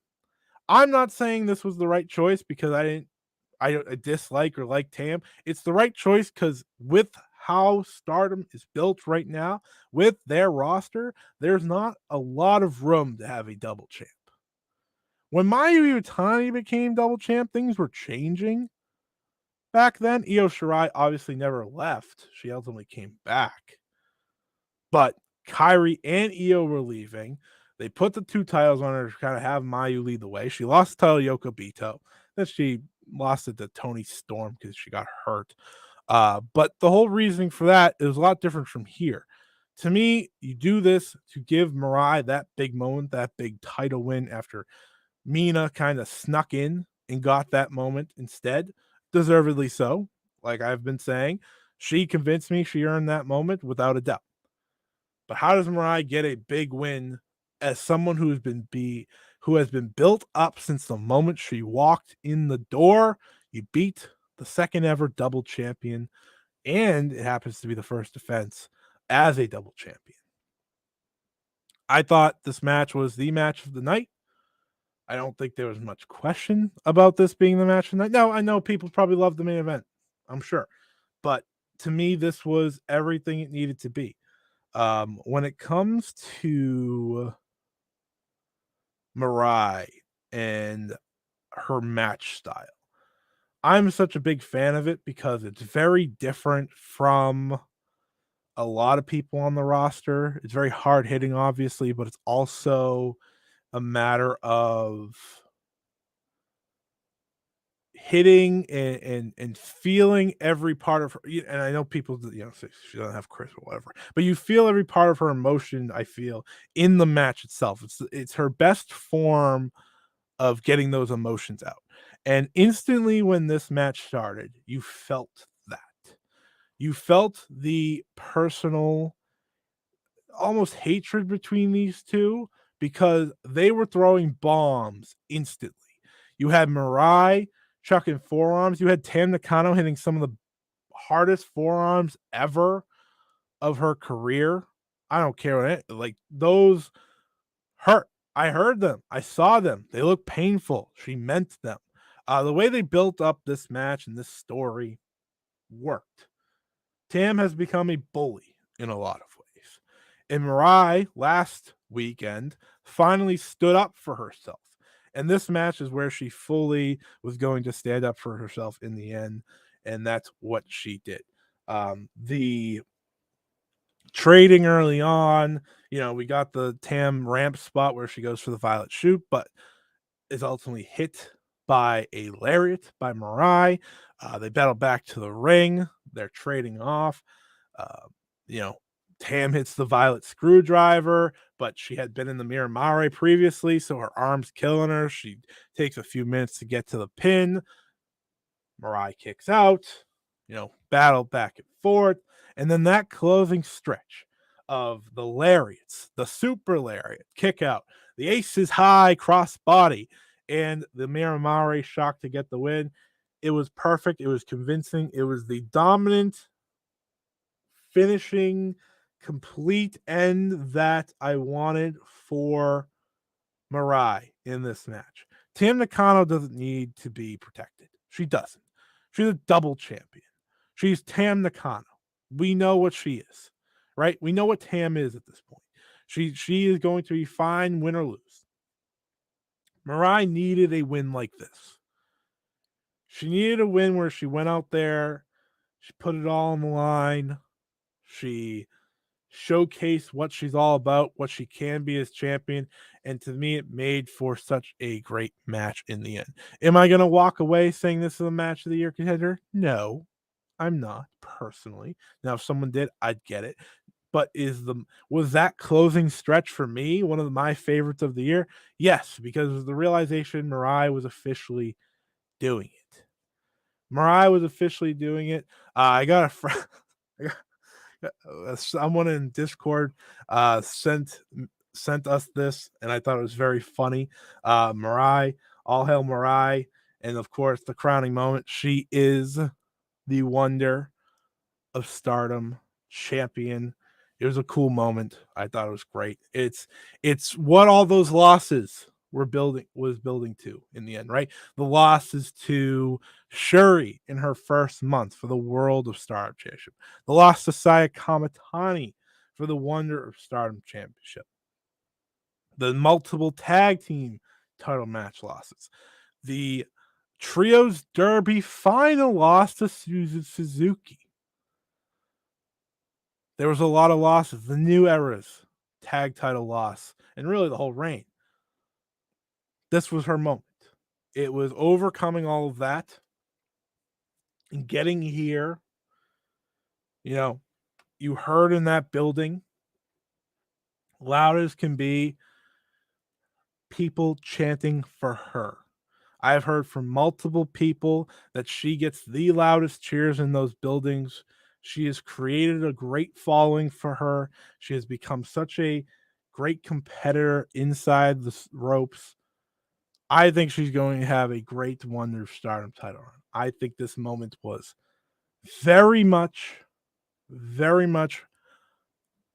I'm not saying this was the right choice because I dislike or like Tam. It's the right choice because with how Stardom is built right now, with their roster, there's not a lot of room to have a double champ. When Mayu Iwatani became double champ, things were changing. Back then, Io Shirai obviously never left. She ultimately came back. But Kyrie and Io were leaving. They put the 2 titles on her to kind of have Mayu lead the way. She lost the title to Yoko Bito. Then she lost it to Toni Storm because she got hurt. But the whole reasoning for that is a lot different from here. To me, you do this to give MIRAI that big moment, that big title win after Mina kind of snuck in and got that moment instead. Deservedly so. Like I've been saying, she convinced me she earned that moment without a doubt. But how does MIRAI get a big win as someone who has been built up since the moment she walked in the door? You beat the second ever double champion, and it happens to be the first defense as a double champion. I thought this match was the match of the night. I don't think there was much question about this being the match of the night. No, I know people probably love the main event, I'm sure. But to me, this was everything it needed to be. When it comes to MIRAI and her match style, I'm such a big fan of it because it's very different from a lot of people on the roster. It's very hard hitting, obviously, but it's also a matter of hitting and feeling every part of her. And I know people, say she doesn't have charisma, whatever, but you feel every part of her emotion. I feel in the match itself. It's her best form of getting those emotions out. And instantly when this match started, you felt that. You felt the personal, almost hatred between these two because they were throwing bombs instantly. You had MIRAI chucking forearms. You had Tam Nakano hitting some of the hardest forearms ever of her career. I don't care what like those hurt. I heard them. I saw them. They look painful. She meant them. The way they built up this match and this story worked. Tam has become a bully in a lot of ways. And MIRAI last weekend finally stood up for herself. And this match is where she fully was going to stand up for herself in the end. And that's what she did. The trading early on, we got the Tam ramp spot where she goes for the violet shoot, but is ultimately hit by a lariat by MIRAI. They battle back to the ring. They're trading off. Tam hits the violet screwdriver, but she had been in the MIRAI previously, so her arm's killing her. She takes a few minutes to get to the pin. MIRAI kicks out, battle back and forth. And then that closing stretch of the lariats, the super lariat, kick out, the aces high cross body, and the MIRAI shock to get the win. It was perfect. It was convincing. It was the dominant finishing complete end that I wanted for MIRAI in this match. Tam Nakano doesn't need to be protected. She doesn't. She's a double champion. She's Tam Nakano. We know what she is, right? We know what Tam is at this point. She is going to be fine, win or lose. MIRAI needed a win like this. She needed a win where she went out there, she put it all on the line, she showcased what she's all about, what she can be as champion, and to me, it made for such a great match in the end. Am I going to walk away saying this is a match of the year contender? No, I'm not personally. Now, if someone did, I'd get it. But was that closing stretch for me one of my favorites of the year? Yes, because it was the realization MIRAI was officially doing it. MIRAI was officially doing it. I got a friend. Someone in Discord sent us this, and I thought it was very funny. MIRAI, all hail MIRAI, And of course, the crowning moment, she is the Wonder of Stardom champion. It was a cool moment. I thought it was great. It's what all those losses was building to in the end, right? The losses to Shuri in her first month for the World of Stardom Championship. The loss to Saya Kamatani for the Wonder of Stardom Championship. The multiple tag team title match losses. The Trios Derby final loss to Suzuki. There was a lot of losses. The New Era's tag title loss, and really the whole reign. This was her moment. It was overcoming all of that and getting here. You know, you heard in that building, loud as can be, people chanting for her. I've heard from multiple people that she gets the loudest cheers in those buildings. She has created a great following for her. She has become such a great competitor inside the ropes. I think she's going to have a great Wonder of Stardom title run. I think this moment was very much, very much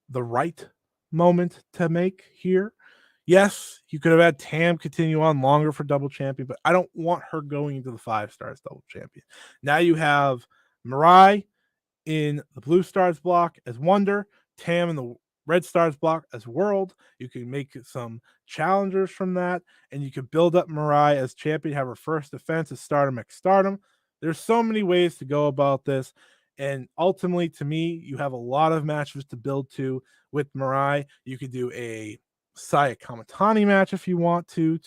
the right moment to make here. Yes, you could have had Tam continue on longer for double champion, but I don't want her going into the 5 stars double champion. Now you have MIRAI in the Blue Stars block as Wonder, Tam in the Red Stars block as World. You can make some challengers from that, and you could build up MIRAI as champion, have her first defense as Stardom X Stardom. There's so many ways to go about this, and ultimately, to me, you have a lot of matches to build to with MIRAI. You could do a Saya Kamatani match if you want to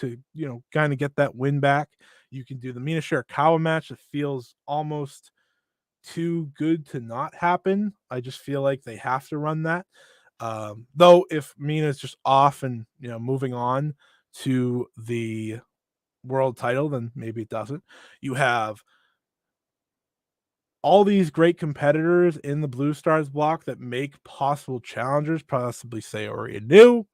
kind of get that win back. You can do the Mina Shirakawa match that feels almost too good to not happen. I just feel like they have to run that. Though if Mina's just off and moving on to the world title, then maybe it doesn't. You have all these great competitors in the Blue Stars block that make possible challengers, possibly Sayori Inu,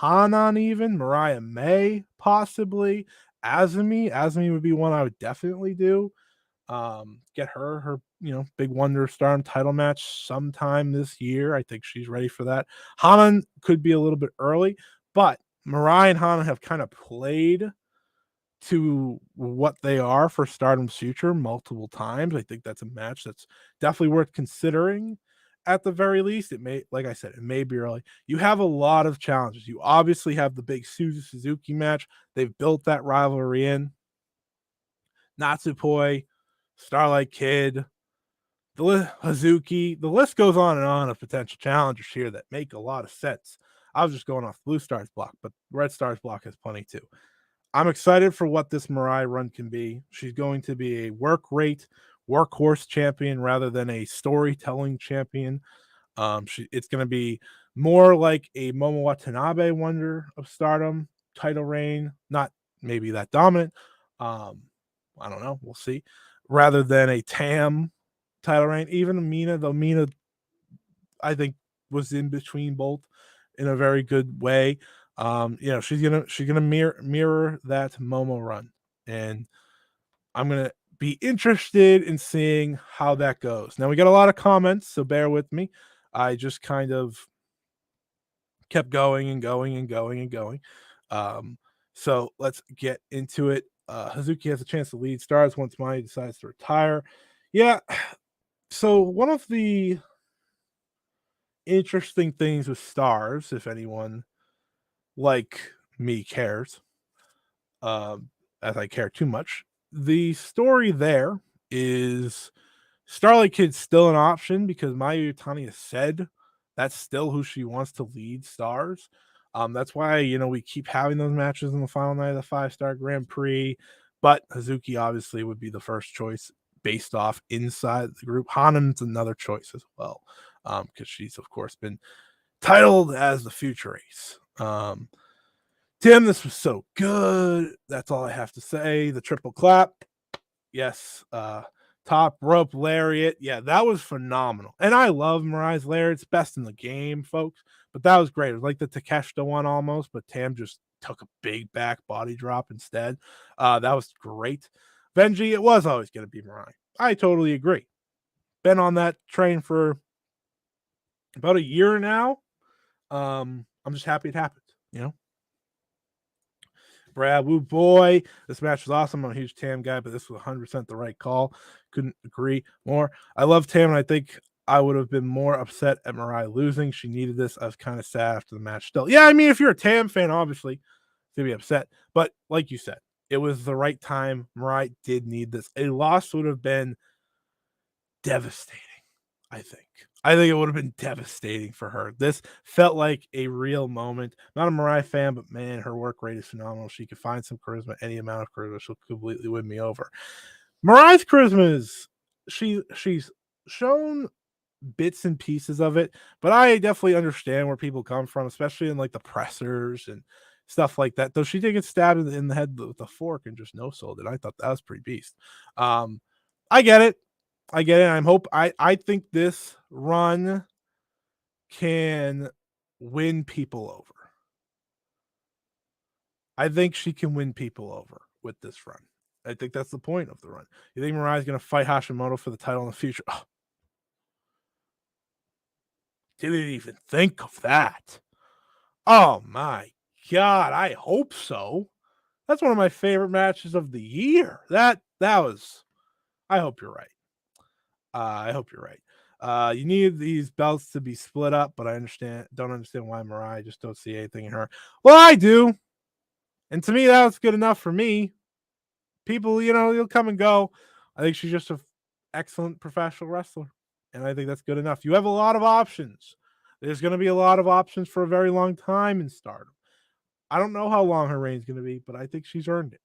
Hanan, even Mariah May, possibly Azumi. Azumi would be one I would definitely do. Get her big Wonder of Stardom title match sometime this year. I think she's ready for that. Hanan could be a little bit early, but Mariah and Hanan have kind of played to what they are for Stardom's future multiple times. I think that's a match that's definitely worth considering. At the very least, it may, like I said, it may be early. You have a lot of challenges. You obviously have the big Suzuki match. They've built that rivalry in. Natsupoi, Starlight Kid, Hazuki. The list goes on and on of potential challengers here that make a lot of sense. I was just going off Blue Stars block, but Red Stars block has plenty too. I'm excited for what this MIRAI run can be. She's going to be a workhorse champion rather than a storytelling champion. It's going to be more like a Momo Watanabe Wonder of Stardom title reign, not maybe that dominant. I don't know. We'll see. Rather than a Tam title reign, even Mina, though Mina, I think, was in between both in a very good way. She's gonna mirror that Momo run, and I'm gonna be interested in seeing how that goes. Now we got a lot of comments, so bear with me. I just kind of kept going and going and going and going. So let's get into it. Hazuki has a chance to lead Stars once Mai decides to retire. Yeah. So one of the interesting things with Stars, if anyone like me cares, as I care too much, the story there is Starlight Kid's still an option because Mayu Iwatani has said that's still who she wants to lead Stars. That's why we keep having those matches in the final night of the 5-star Grand Prix. But Hazuki obviously would be the first choice based off inside the group. Hanan's another choice as well, because she's of course been titled as the future ace. Tim, this was so good. That's all I have to say. The triple clap. Yes. top rope lariat. Yeah, that was phenomenal. And I love Mirai's lariat. It's best in the game, folks. But that was great. It was like the Takeshita one almost, but Tam just took a big back body drop instead. That was great. Benji, it was always going to be Mirai. I totally agree. Been on that train for about a year now. I'm just happy it happened, you know? Brad, woo boy. This match was awesome. I'm a huge Tam guy, but this was 100% the right call. Couldn't agree more. I love Tam, and I think I would have been more upset at Mariah losing. She needed this. I was kind of sad after the match still. Yeah, I mean, if you're a Tam fan, obviously, to be upset. But like you said, it was the right time. Mariah did need this. A loss would have been devastating, I think. I think it would have been devastating for her. This felt like a real moment. Not a Mariah fan, but man, her work rate is phenomenal. She could find some charisma, any amount of charisma. She'll completely win me over. Mariah's charisma is she's shown bits and pieces of it, but I definitely understand where people come from, especially in like the pressers and stuff like that. Though she did get stabbed in the head with a fork and just no sold it. I thought that was pretty beast. I get it. I get it. I think this run can win people over. I think she can win people over with this run. I think that's the point of the run. You think Mariah's going to fight Hashimoto for the title in the future? Oh, didn't even think of that. Oh my God. I hope so. That's one of my favorite matches of the year. That was, I hope you're right. I hope you're right. You need these belts to be split up, but don't understand why Mariah. Just don't see anything in her. Well, I do. And to me, that was good enough for me. People, you'll come and go. I think she's just an excellent professional wrestler. And I think that's good enough. You have a lot of options. There's going to be a lot of options for a very long time in Stardom. I don't know how long her reign's going to be, but I think she's earned it.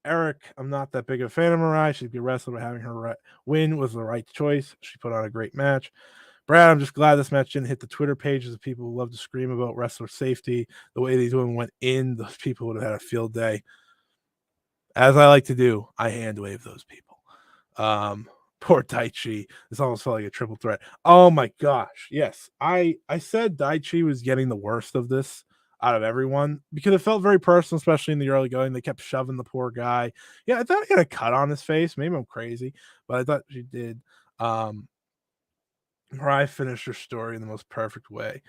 Eric, I'm not that big of a fan of Mariah. She's a good wrestler, but having her win was the right choice. She put on a great match. Brad, I'm just glad this match didn't hit the Twitter pages of people who love to scream about wrestler safety. The way these women went in, those people would have had a field day. As I like to do, I hand wave those people. Poor Daichi. This almost felt like a triple threat. Oh my gosh. Yes. I said Daichi was getting the worst of this out of everyone because it felt very personal, especially in the early going. They kept shoving the poor guy. Yeah, I thought he had a cut on his face. Maybe I'm crazy, but I thought she did. Mariah finished her story in the most perfect way.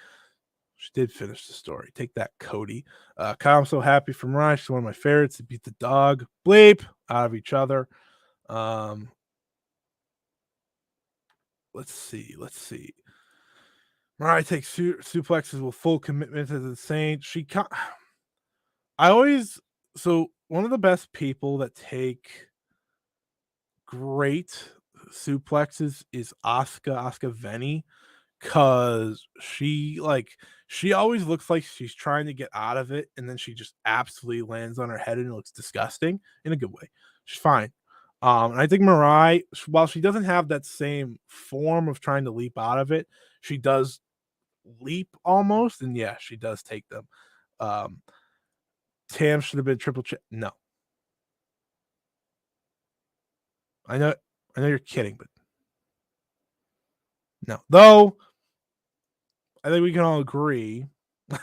She did finish the story. Take that, Cody. Kyle, I'm so happy for Mariah. She's one of my favorites. To beat the dog bleep out of each other. Let's see. Mariah takes suplexes with full commitment to the Saint. One of the best people that take great suplexes is Asuka Veni, because she always looks like she's trying to get out of it, and then she just absolutely lands on her head and it looks disgusting in a good way. She's fine. And I think Mariah, while she doesn't have that same form of trying to leap out of it, she does leap almost, and yeah, she does take them. Tam should have been triple check. No, I know you're kidding, but no. Though I think we can all agree that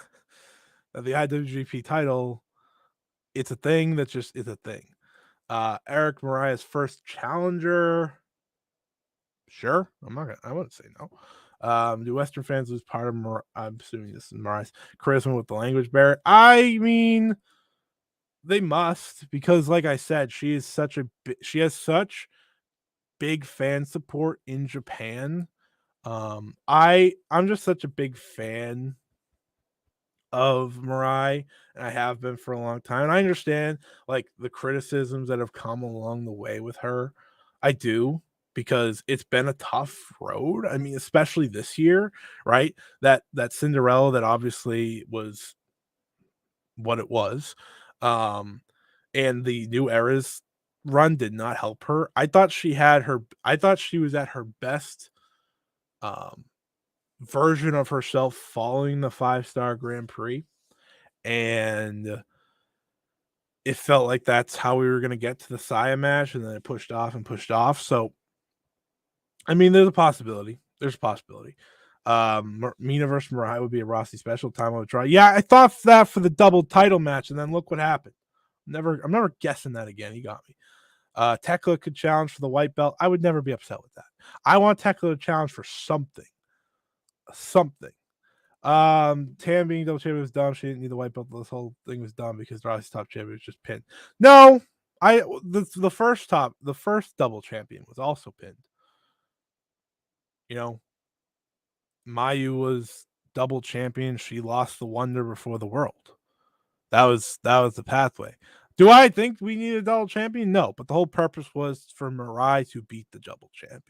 the IWGP title, it's a thing that's just it's a thing. Eric, Mariah's first challenger. Sure, I wouldn't say no. Do Western fans lose part of I'm assuming this is Mariah's charisma with the language barrier? I mean, they must, because like I said, she has such big fan support in Japan. I'm just such a big fan of Mirai, and I have been for a long time. And I understand like the criticisms that have come along the way with her. I do, because it's been a tough road. I mean, especially this year, right? That Cinderella that obviously was what it was. And the New Eras run did not help her. I thought she was at her best version of herself following the 5-star Grand Prix, and it felt like that's how we were going to get to the Saya match, and then it pushed off and pushed off. So, I mean, there's a possibility. There's a possibility. Mina versus Mariah would be a Rossi special time on the try. Yeah, I thought that for the double title match, and then look what happened. I'm never guessing that again. He got me. Tekla could challenge for the white belt. I would never be upset with that. I want Tekla to challenge for something. Something. Tam being double champion was dumb. She didn't need the white belt. This whole thing was dumb because Rossi's top champion was just pinned. No, the first double champion was also pinned. You know, Mayu was double champion. She lost the Wonder before the World. That was the pathway. Do I think we need a double champion? No, but the whole purpose was for MIRAI to beat the double champion.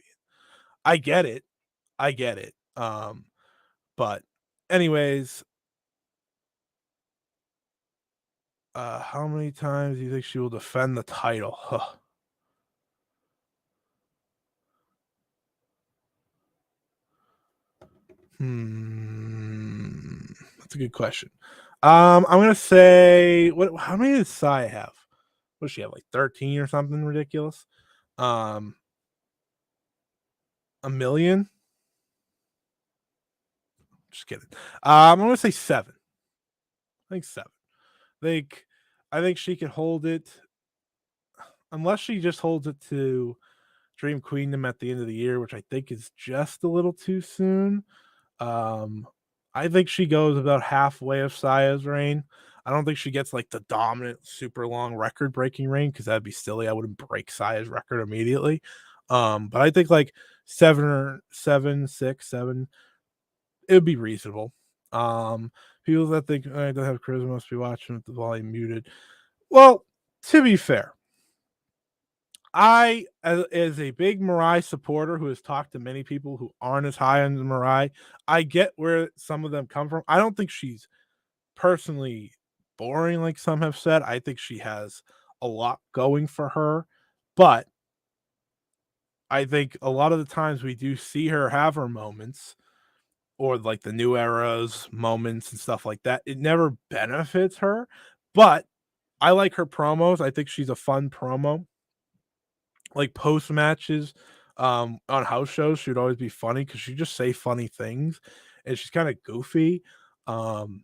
I get it. But anyways, how many times do you think she will defend the title? Huh. That's a good question. I'm gonna say how many does Sai have? What does she have, like 13 or something ridiculous? A million? Just kidding. I'm gonna say 7. I think 7. I think she could hold it, unless she just holds it to Dream Queendom at the end of the year, which I think is just a little too soon. I think she goes about halfway of Saya's reign. I don't think she gets like the dominant, super long record breaking reign because that'd be silly. I wouldn't break Saya's record immediately. But I think like 7, it would be reasonable. People that think I don't have charisma must be watching with the volume muted. Well, to be fair, I, as a big MIRAI supporter who has talked to many people who aren't as high on MIRAI, I get where some of them come from. I don't think she's personally boring like some have said. I think she has a lot going for her, but I think a lot of the times we do see her have her moments, or like the new era's moments and stuff like that. It never benefits her, but I like her promos. I think she's a fun promo. Like post matches on house shows, she would always be funny because she just say funny things, and she's kind of goofy. Um,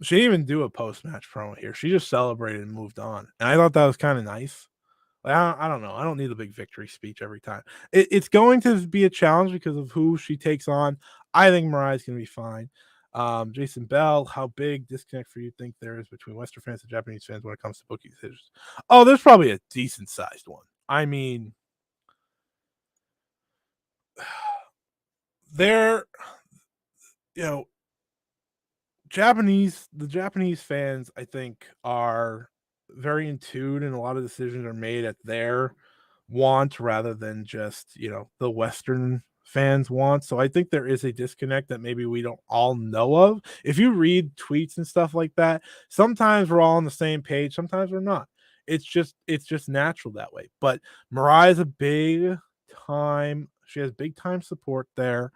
she didn't even do a post match promo here. She just celebrated and moved on, and I thought that was kind of nice. Like, I don't know. I don't need a big victory speech every time. It's going to be a challenge because of who she takes on. I think Mariah's going to be fine. Jason Bell, how big disconnect for you think there is between Western fans and Japanese fans when it comes to booking decisions? Oh, there's probably a decent sized one. I mean, they're, you know, the Japanese fans, I think, are very in tune, and a lot of decisions are made at their want rather than just, the Western fans want. So I think there is a disconnect that maybe we don't all know of. If you read tweets and stuff like that, sometimes we're all on the same page, sometimes we're not. It's just natural that way. But Mariah is a she has big time support there.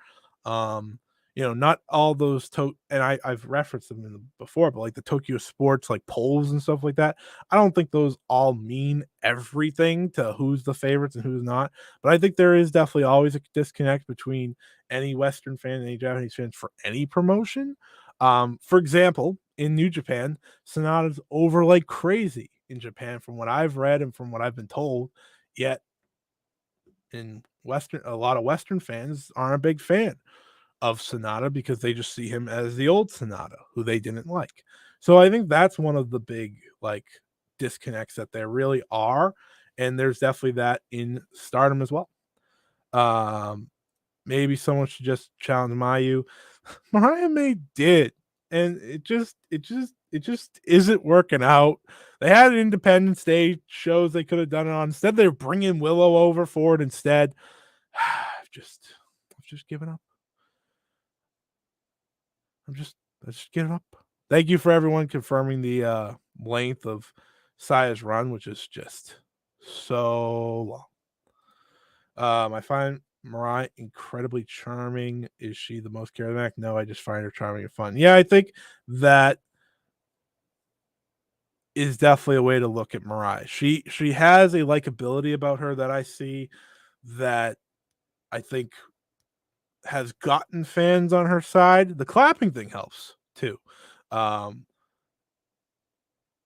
Not all those and I've referenced them before, but like the Tokyo Sports like polls and stuff like that, I don't think those all mean everything to who's the favorites and who's not. But I think there is definitely always a disconnect between any Western fan and any Japanese fans for any promotion. For example, in New Japan, Sonata's over like crazy in Japan from what I've read and from what I've been told. Yet in a lot of Western fans aren't a big fan of Sonata because they just see him as the old Sonata who they didn't like. So I think that's one of the big like disconnects that there really are, and there's definitely that in Stardom as well. Maybe someone should just challenge Mayu. Mariah May did, and it just isn't working out. They had Independence Day shows they could have done it on. Instead, they're bringing Willow over for it instead. I've just given up. I just give up. Thank you for everyone confirming the length of Saya's run, which is just so long. I find Mirai incredibly charming. Is she the most charismatic? No, I just find her charming and fun. Yeah, I think that is definitely a way to look at MIRAI. She has a likability about her that I see that I think has gotten fans on her side. The clapping thing helps too. Um,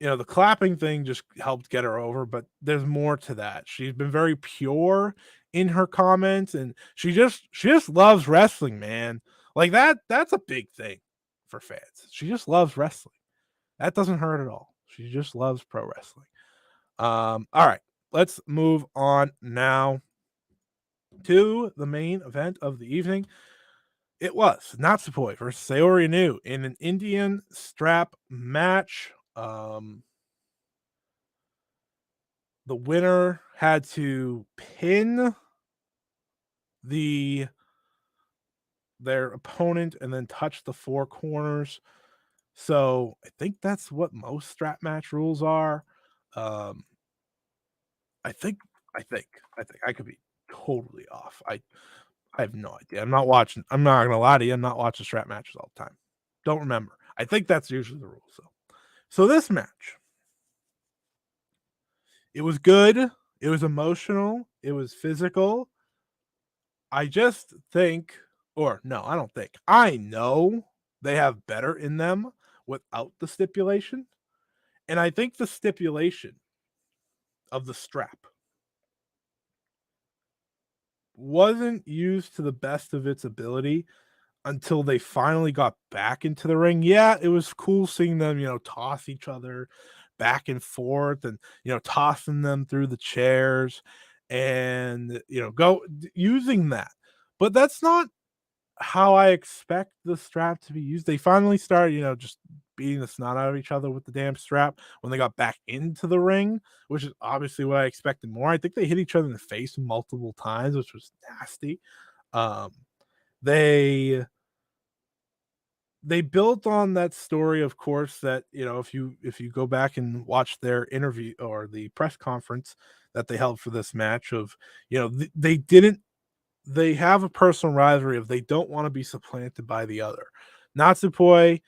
the clapping thing just helped get her over, but there's more to that. She's been very pure in her comments, and she just loves wrestling, man. Like that's a big thing for fans. She just loves wrestling. That doesn't hurt at all. She just loves pro wrestling. All right, let's move on now to the main event of the evening. It was Natsupoi versus Saori Inu in an Indian strap match. The winner had to pin their opponent and then touch the four corners. So I think that's what most strap match rules are. Um, I think, I think, I could be totally off. I have no idea. I'm not watching. I'm not gonna lie to you. I'm not watching strap matches all the time. Don't remember. I think that's usually the rule. So this match, it was good. It was emotional. It was physical. I just think, or no, I don't think. I know they have better in them without the stipulation. And I think the stipulation of the strap wasn't used to the best of its ability until they finally got back into the ring. Yeah, it was cool seeing them, toss each other back and forth and, tossing them through the chairs and, go using that. But that's not how I expect the strap to be used. They finally started, just beating the snot out of each other with the damn strap when they got back into the ring, which is obviously what I expected more. I think they hit each other in the face multiple times, which was nasty. Um, they they built on that story, of course, that if you go back and watch their interview or the press conference that they held for this match of they didn't they have a personal rivalry of they don't want to be supplanted by the other. Natsupoi,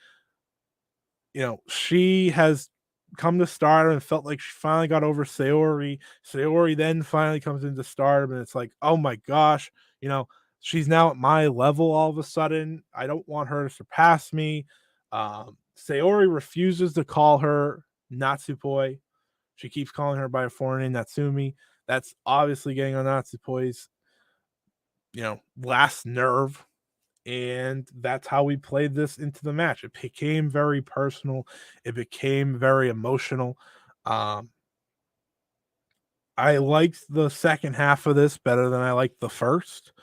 she has come to stardom and felt like she finally got over Saori. Saori then finally comes into stardom, and it's like, oh my gosh, you know, she's now at my level all of a sudden. I don't want her to surpass me. Saori refuses to call her Natsupoi. She keeps calling her by a foreign name, Natsumi. That's obviously getting on Natsupoi's, last nerve, and that's how we played this into the match. It became very personal. It became very emotional. Um, I liked the second half of this better than I liked the first,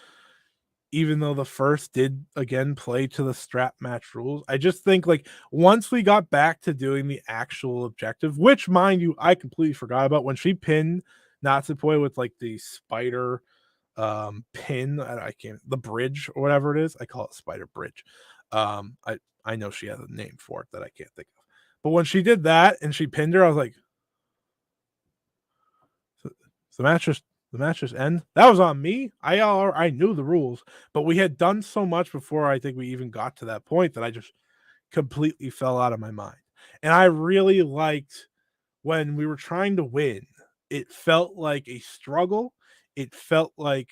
even though the first did again play to the strap match rules. I just think like once we got back to doing the actual objective, which mind you, I completely forgot about when she pinned Natsupoi with like the spider pin. I can't, the bridge or whatever it is. I call it spider bridge. I know she has a name for it that I can't think of. But when she did that and she pinned her, I was like, so the match just end. That was on me. I knew the rules, but we had done so much before I think we even got to that point that I just completely fell out of my mind. And I really liked when we were trying to win. It felt like a struggle. It felt like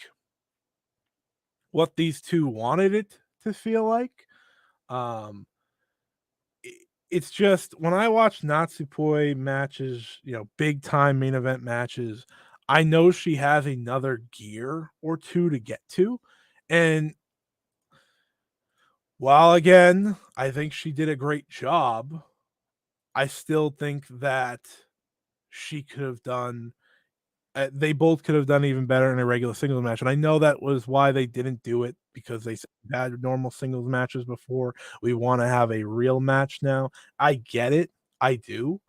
what these two wanted it to feel like. Um, it's just when I watch Natsupoi matches, big time main event matches, I know she has another gear or two to get to. And while again, I think she did a great job, I still think that she could have done they both could have done even better in a regular singles match, and I know that was why they didn't do it because they had normal singles matches before. We want to have a real match now. I get it, I do,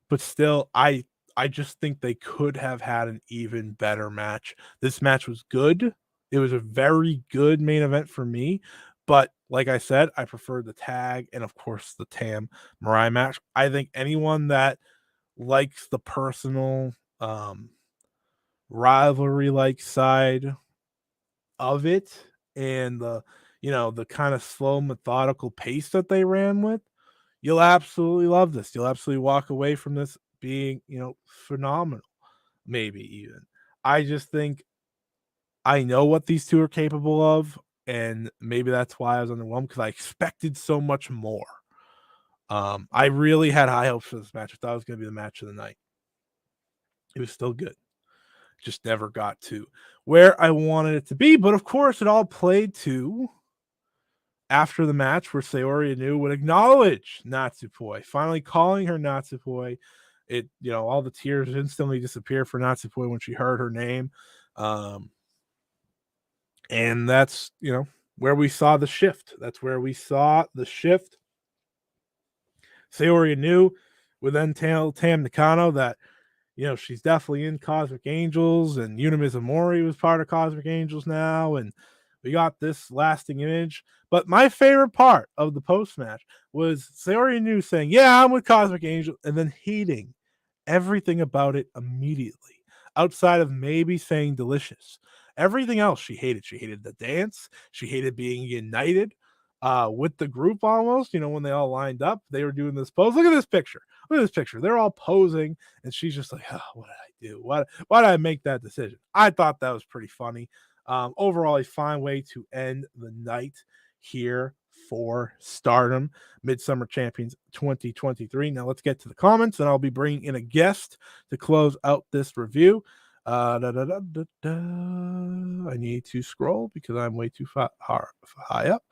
but still, I just think they could have had an even better match. This match was good. It was a very good main event for me, but like I said, I prefer the tag and of course the Tam MIRAI match. I think anyone that likes the personal rivalry like side of it and the kind of slow methodical pace that they ran with, You'll absolutely love this. You'll absolutely walk away from this being, phenomenal, maybe even. I just think I know what these 2 are capable of, and maybe that's why I was underwhelmed because I expected so much more. I really had high hopes for this match. I thought it was gonna be the match of the night. It was still good. Just never got to where I wanted it to be, but of course, it all played to after the match where Saori Anou would acknowledge Natsupoi, finally calling her Natsupoi. All the tears instantly disappear for Natsupoi when she heard her name. And that's, where we saw the shift. That's where we saw the shift. Saori Anou would then tell Tam Nakano that, she's definitely in Cosmic Angels, and Yuna Mizumori was part of Cosmic Angels now, and we got this lasting image. But my favorite part of the post match was Saori Anou saying, "Yeah, I'm with Cosmic Angel," and then hating everything about it immediately, outside of maybe saying delicious. Everything else she hated. She hated the dance. She hated being united with the group almost. When they all lined up, they were doing this pose. Look at this picture. Look at this picture. They're all posing, and she's just like, "Oh, what did I do? Why did I make that decision?" I thought that was pretty funny. Overall, a fine way to end the night here for Stardom MidSummer Champions 2023. Now let's get to the comments, and I'll be bringing in a guest to close out this review. I need to scroll because I'm way too high up.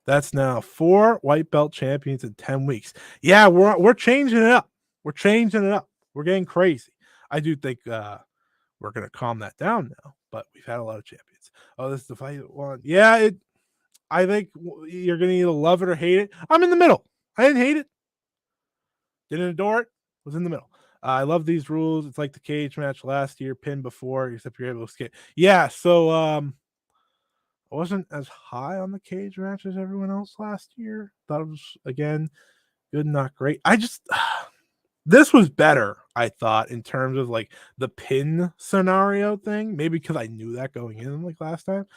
That's now 4 white belt champions in 10 weeks. Yeah, we're changing it up. We're changing it up. We're getting crazy. I do think we're gonna calm that down now, but we've had a lot of champions. Oh, this is the fight one. Yeah, I think you're gonna either love it or hate it. I'm in the middle. I didn't hate it. Didn't adore it. Was in the middle. I love these rules. It's like the cage match last year, pin before, except you're able to escape. Yeah, so I wasn't as high on the cage match as everyone else last year. Thought it was again good, not great. This was better, I thought, in terms of like the pin scenario thing. Maybe because I knew that going in like last time.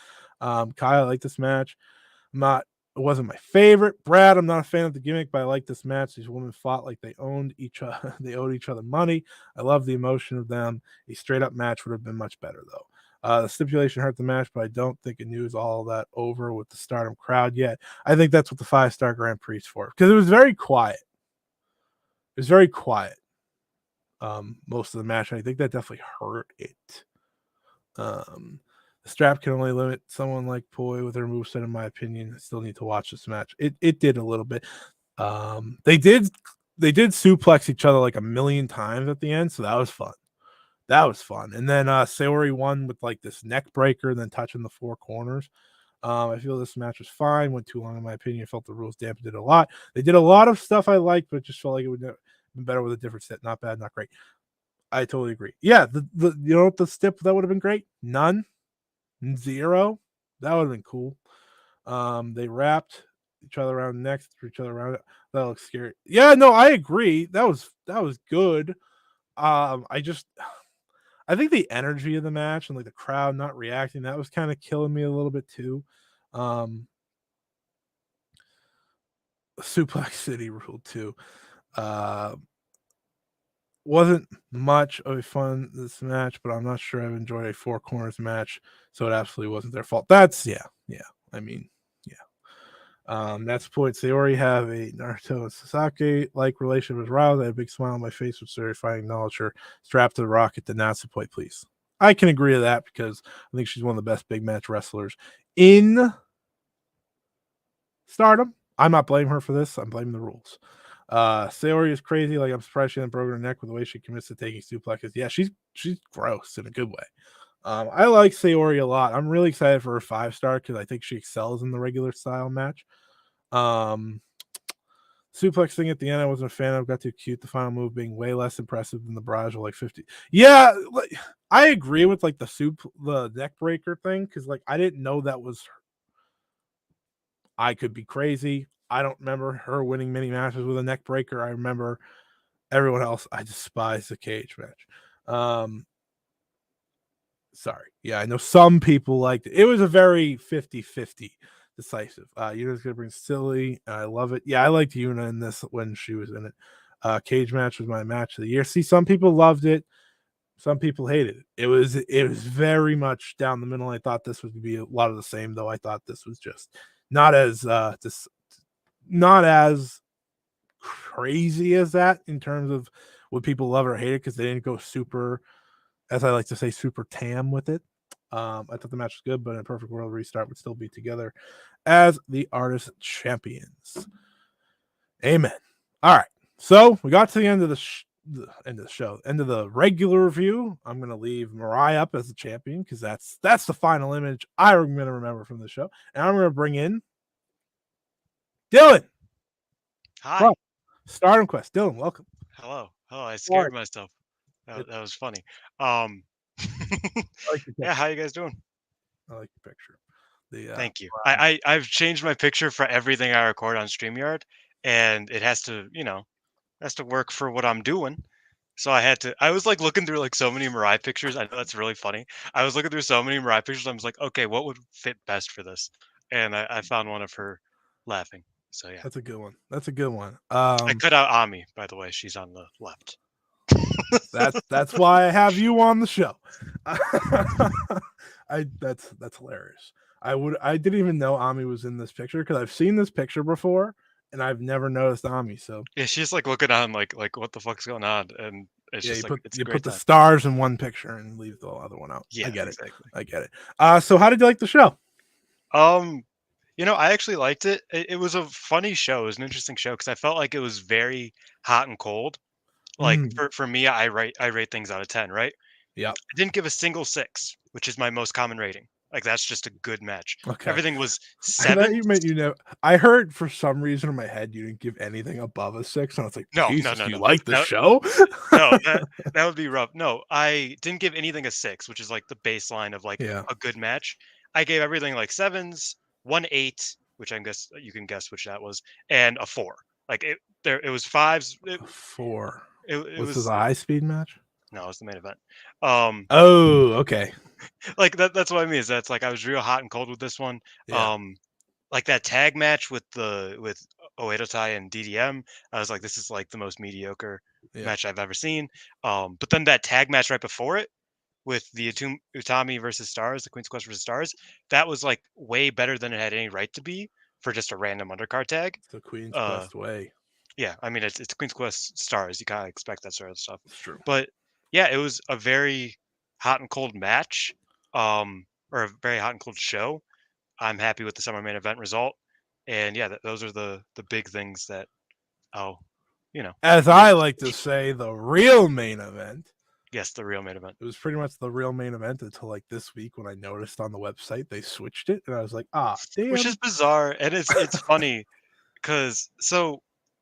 Kyle, I like this match. It wasn't my favorite. Brad, I'm not a fan of the gimmick, but I like this match. These women fought like they owned each other. They owed each other money. I love the emotion of them. A straight up match would have been much better though. The stipulation hurt the match, but I don't think it knew all that over with the Stardom crowd yet. I think that's what the 5-star Grand Prix is for, because it was very quiet. It was very quiet most of the match. And I think that definitely hurt it. The strap can only limit someone like Poi with her moveset, in my opinion. I still need to watch this match. It did a little bit. They did suplex each other like a million times at the end, so that was fun. That was fun. And then Saori won with like this neck breaker, then touching the 4 corners. I feel this match was fine. Went too long, in my opinion. I felt the rules dampened it a lot. They did a lot of stuff I liked, but just felt like it would have been better with a different set. Not bad, not great. I totally agree. Yeah, the stip that would have been great? None. 0. That would have been cool. They wrapped each other around necks, threw each other around. That looks scary. Yeah, no, I agree. That was good. I think the energy of the match and like the crowd not reacting, that was kind of killing me a little bit too. Suplex City rule too. Wasn't much of a fun this match, but I'm not sure I've enjoyed a 4 corners match, so it absolutely wasn't their fault. That's yeah. I mean, yeah. That's the point. Saori have a Naruto and Sasaki like relationship with Rouse. I had a big smile on my face with Saori finally acknowledge her strapped to the rocket to Natsupoi, please. I can agree to that because I think she's one of the best big match wrestlers in Stardom. I'm not blaming her for this. I'm blaming the rules. Saori is crazy. Like, I'm surprised she didn't broke her neck with the way she commits to taking suplexes. Yeah, she's gross in a good way. I like Saori a lot. I'm really excited for her 5-star because I think she excels in the regular style match. Suplex thing at the end, I wasn't a fan of. Got too cute. The final move being way less impressive than the barrage of like 50. Yeah, like, I agree with like the neck breaker thing because like I didn't know that was. I could be crazy. I don't remember her winning many matches with a neck breaker. I remember everyone else. I despise the cage match. Sorry. Yeah, I know some people liked it. It was a very 50-50 decisive. Yuna's gonna bring silly. I love it. Yeah, I liked Yuna in this when she was in it. Cage match was my match of the year. See, some people loved it, some people hated it. It was very much down the middle. I thought this would be a lot of the same, though. I thought this was just not as not as crazy as that in terms of would people love or hate it, because they didn't go super, as I like to say, super tam with it. I thought the match was good, but in a perfect world, Restart would still be together as the artist champions. Amen. All right. So we got to the end of the end of the show, end of the regular review. I'm gonna leave MIRAI up as the champion because that's the final image I'm gonna remember from the show, and I'm gonna bring in Dylan. Hi. Well, Stardom Quest. Dylan, welcome. Hello. Oh, I scared myself. It- That was funny. I like your Yeah, picture. how you guys doing? I like your picture. The Thank you. I've changed my picture for everything I record on StreamYard, and it has to, has to work for what I'm doing. So I was like looking through like so many Mariah pictures. I know that's really funny. I was looking through so many Mariah pictures. I was like, okay, what would fit best for this? And I found one of her laughing. So yeah, that's a good one. That's a good one. I cut out Ami, by the way. She's on the left. That's why I have you on the show. That's hilarious. I didn't even know Ami was in this picture because I've seen this picture before and I've never noticed Ami. So Yeah, she's like looking on like what the fuck's going on, and it's yeah, just like it's a you put great the time. stars in one picture and leave the other one out. I Yeah, get it. exactly. I get it. So how did you like the show? Um, I actually liked it. It was a funny show. It was an interesting show because I felt like it was very hot and cold. Like Mm, for me, I rate things out of 10, right? yeah. I didn't give a single 6, which is my most common rating. Like that's just a good match. Okay. Everything was I thought you 7s. meant I heard for some reason in my head you didn't give anything above a 6, and I was like, No, no, Jesus, no, you no. like the No, show? no, that would be rough. No, I didn't give anything a 6, which is like the baseline of like Yeah. a good match. I gave everything like 7s, 1 8, which I guess you can guess which that was, and a 4. Like it was 5s. It, A 4. it Was this a was high speed match? no, it was the main event. Um, Oh, okay. like that's what I mean is that's like I was real hot and cold with this one. Yeah. Um, like that tag match with Oedo and DDM, I was like, this is like the most mediocre Yeah. match I've ever seen. But then that tag match right before it with the Utami versus Stars, the Queen's Quest versus Stars, that was like way better than it had any right to be for just a random undercard tag. It's the Queen's Uh, Quest way. yeah, I mean it's Queen's Quest Stars, you kind of expect that sort of stuff. It's true. But yeah, it was a very hot and cold match, or a very hot and cold show. I'm happy with the summer main event result, and yeah, those are the big things that I'll, As really I like to say, the real main event. yes, the real main event. It was pretty much the real main event until like this week when I noticed on the website they switched it, and I was like, ah, Which is damn. bizarre, and it's funny because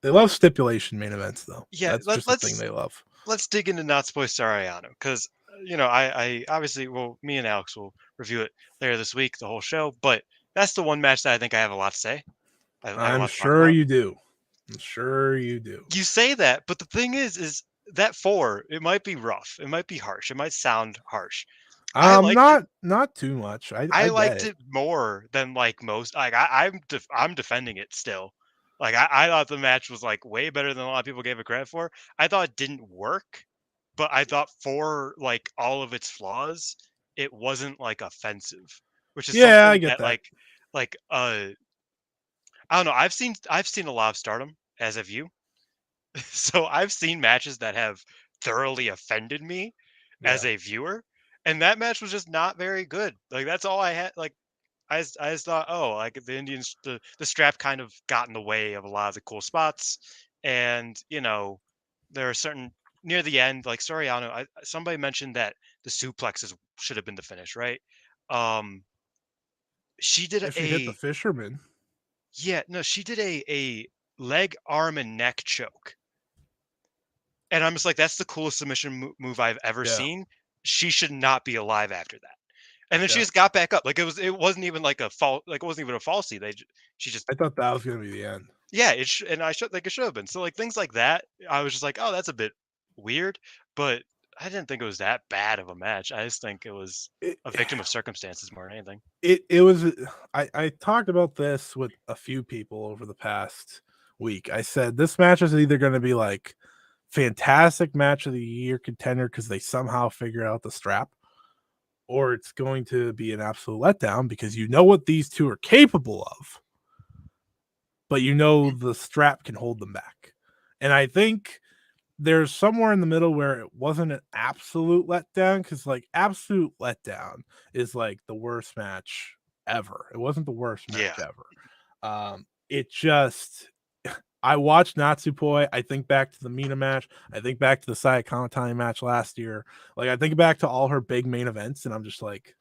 They love stipulation main events though. yeah, That's just the thing they love. let's dig into Not Spoy Sariano because I obviously me and Alex will review it later this week, the whole show, but that's the one match that I think I have a lot to say. I have a I'm lot to talk sure about. you do. I'm sure you do. You say that, but the thing is that 4, it might be rough, it might be harsh, it might sound harsh. I liked it. Not too much. I I get liked it. it more than like most. Like I'm defending it still. Like I thought the match was like way better than a lot of people gave it credit for. I thought it didn't work, but I thought for like all of its flaws, it wasn't like offensive, which is Yeah, I something get that that. like I don't know. I've seen a lot of Stardom, as have you. So I've seen matches that have thoroughly offended me as Yeah. a viewer, and that match was just not very good. Like that's all I had. Like I just thought, oh, like the Indians, the strap kind of got in the way of a lot of the cool spots, and there are certain near the end, like Soriano. Somebody mentioned that the suplexes should have been the finish, right? Um, she did If you hit the a fisherman. yeah, no, she did a leg, arm, and neck choke. And I'm just like, that's the coolest submission move I've ever Yeah. seen. She should not be alive after that. And then she Yeah. just got back up. Like it wasn't even like a fall. Like it wasn't even a falsie. She just I thought that was gonna be the end. yeah. And I should like it should have been. So like things like that, I was just like, oh, that's a bit weird. But didn't think it was that bad of a match. I just think it was It, a victim of circumstances more than anything. it was. I talked about this with a few people over the past week. I said this match is either going to be like fantastic match of the year contender because they somehow figure out the strap, or it's going to be an absolute letdown because you know what these two are capable of, but you know the strap can hold them back. And I think there's somewhere in the middle where it wasn't an absolute letdown because like absolute letdown is like the worst match ever. It wasn't the worst match ever. It just I watched Natsupoi. I think back to the Mina match. I think back to the Saya Kamatani match last year. Like I think back to all her big main events, and I'm just like,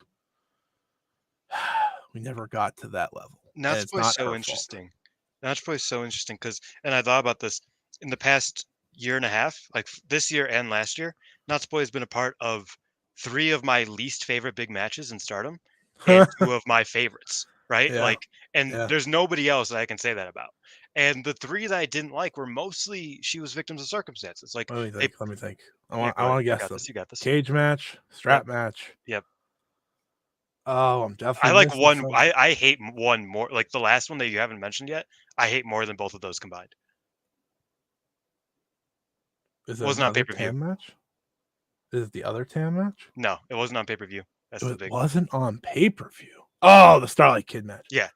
we never got to that level. Natsupoi is so interesting. Natsupoi is so interesting because, and I thought about this in the past year and a half, like this year and last year. Natsupoi has been a part of 3 of my least favorite big matches in Stardom, and 2 of my favorites. Right? Yeah. Like, and there's nobody else that I can say that about. And the 3 that I didn't like were mostly she was victims of circumstances. Like, let me think. I want to guess them. You got this. Cage match, strap match. Yep. Oh, I'm definitely. I like one. I hate one more. Like the last one that you haven't mentioned yet. I hate more than both of those combined. Is it wasn't on pay-per-view match? Is it the other Tam match? No, it wasn't on pay-per-view. That's the big. It wasn't on pay-per-view. Oh, the Starlight Kid match. Yeah.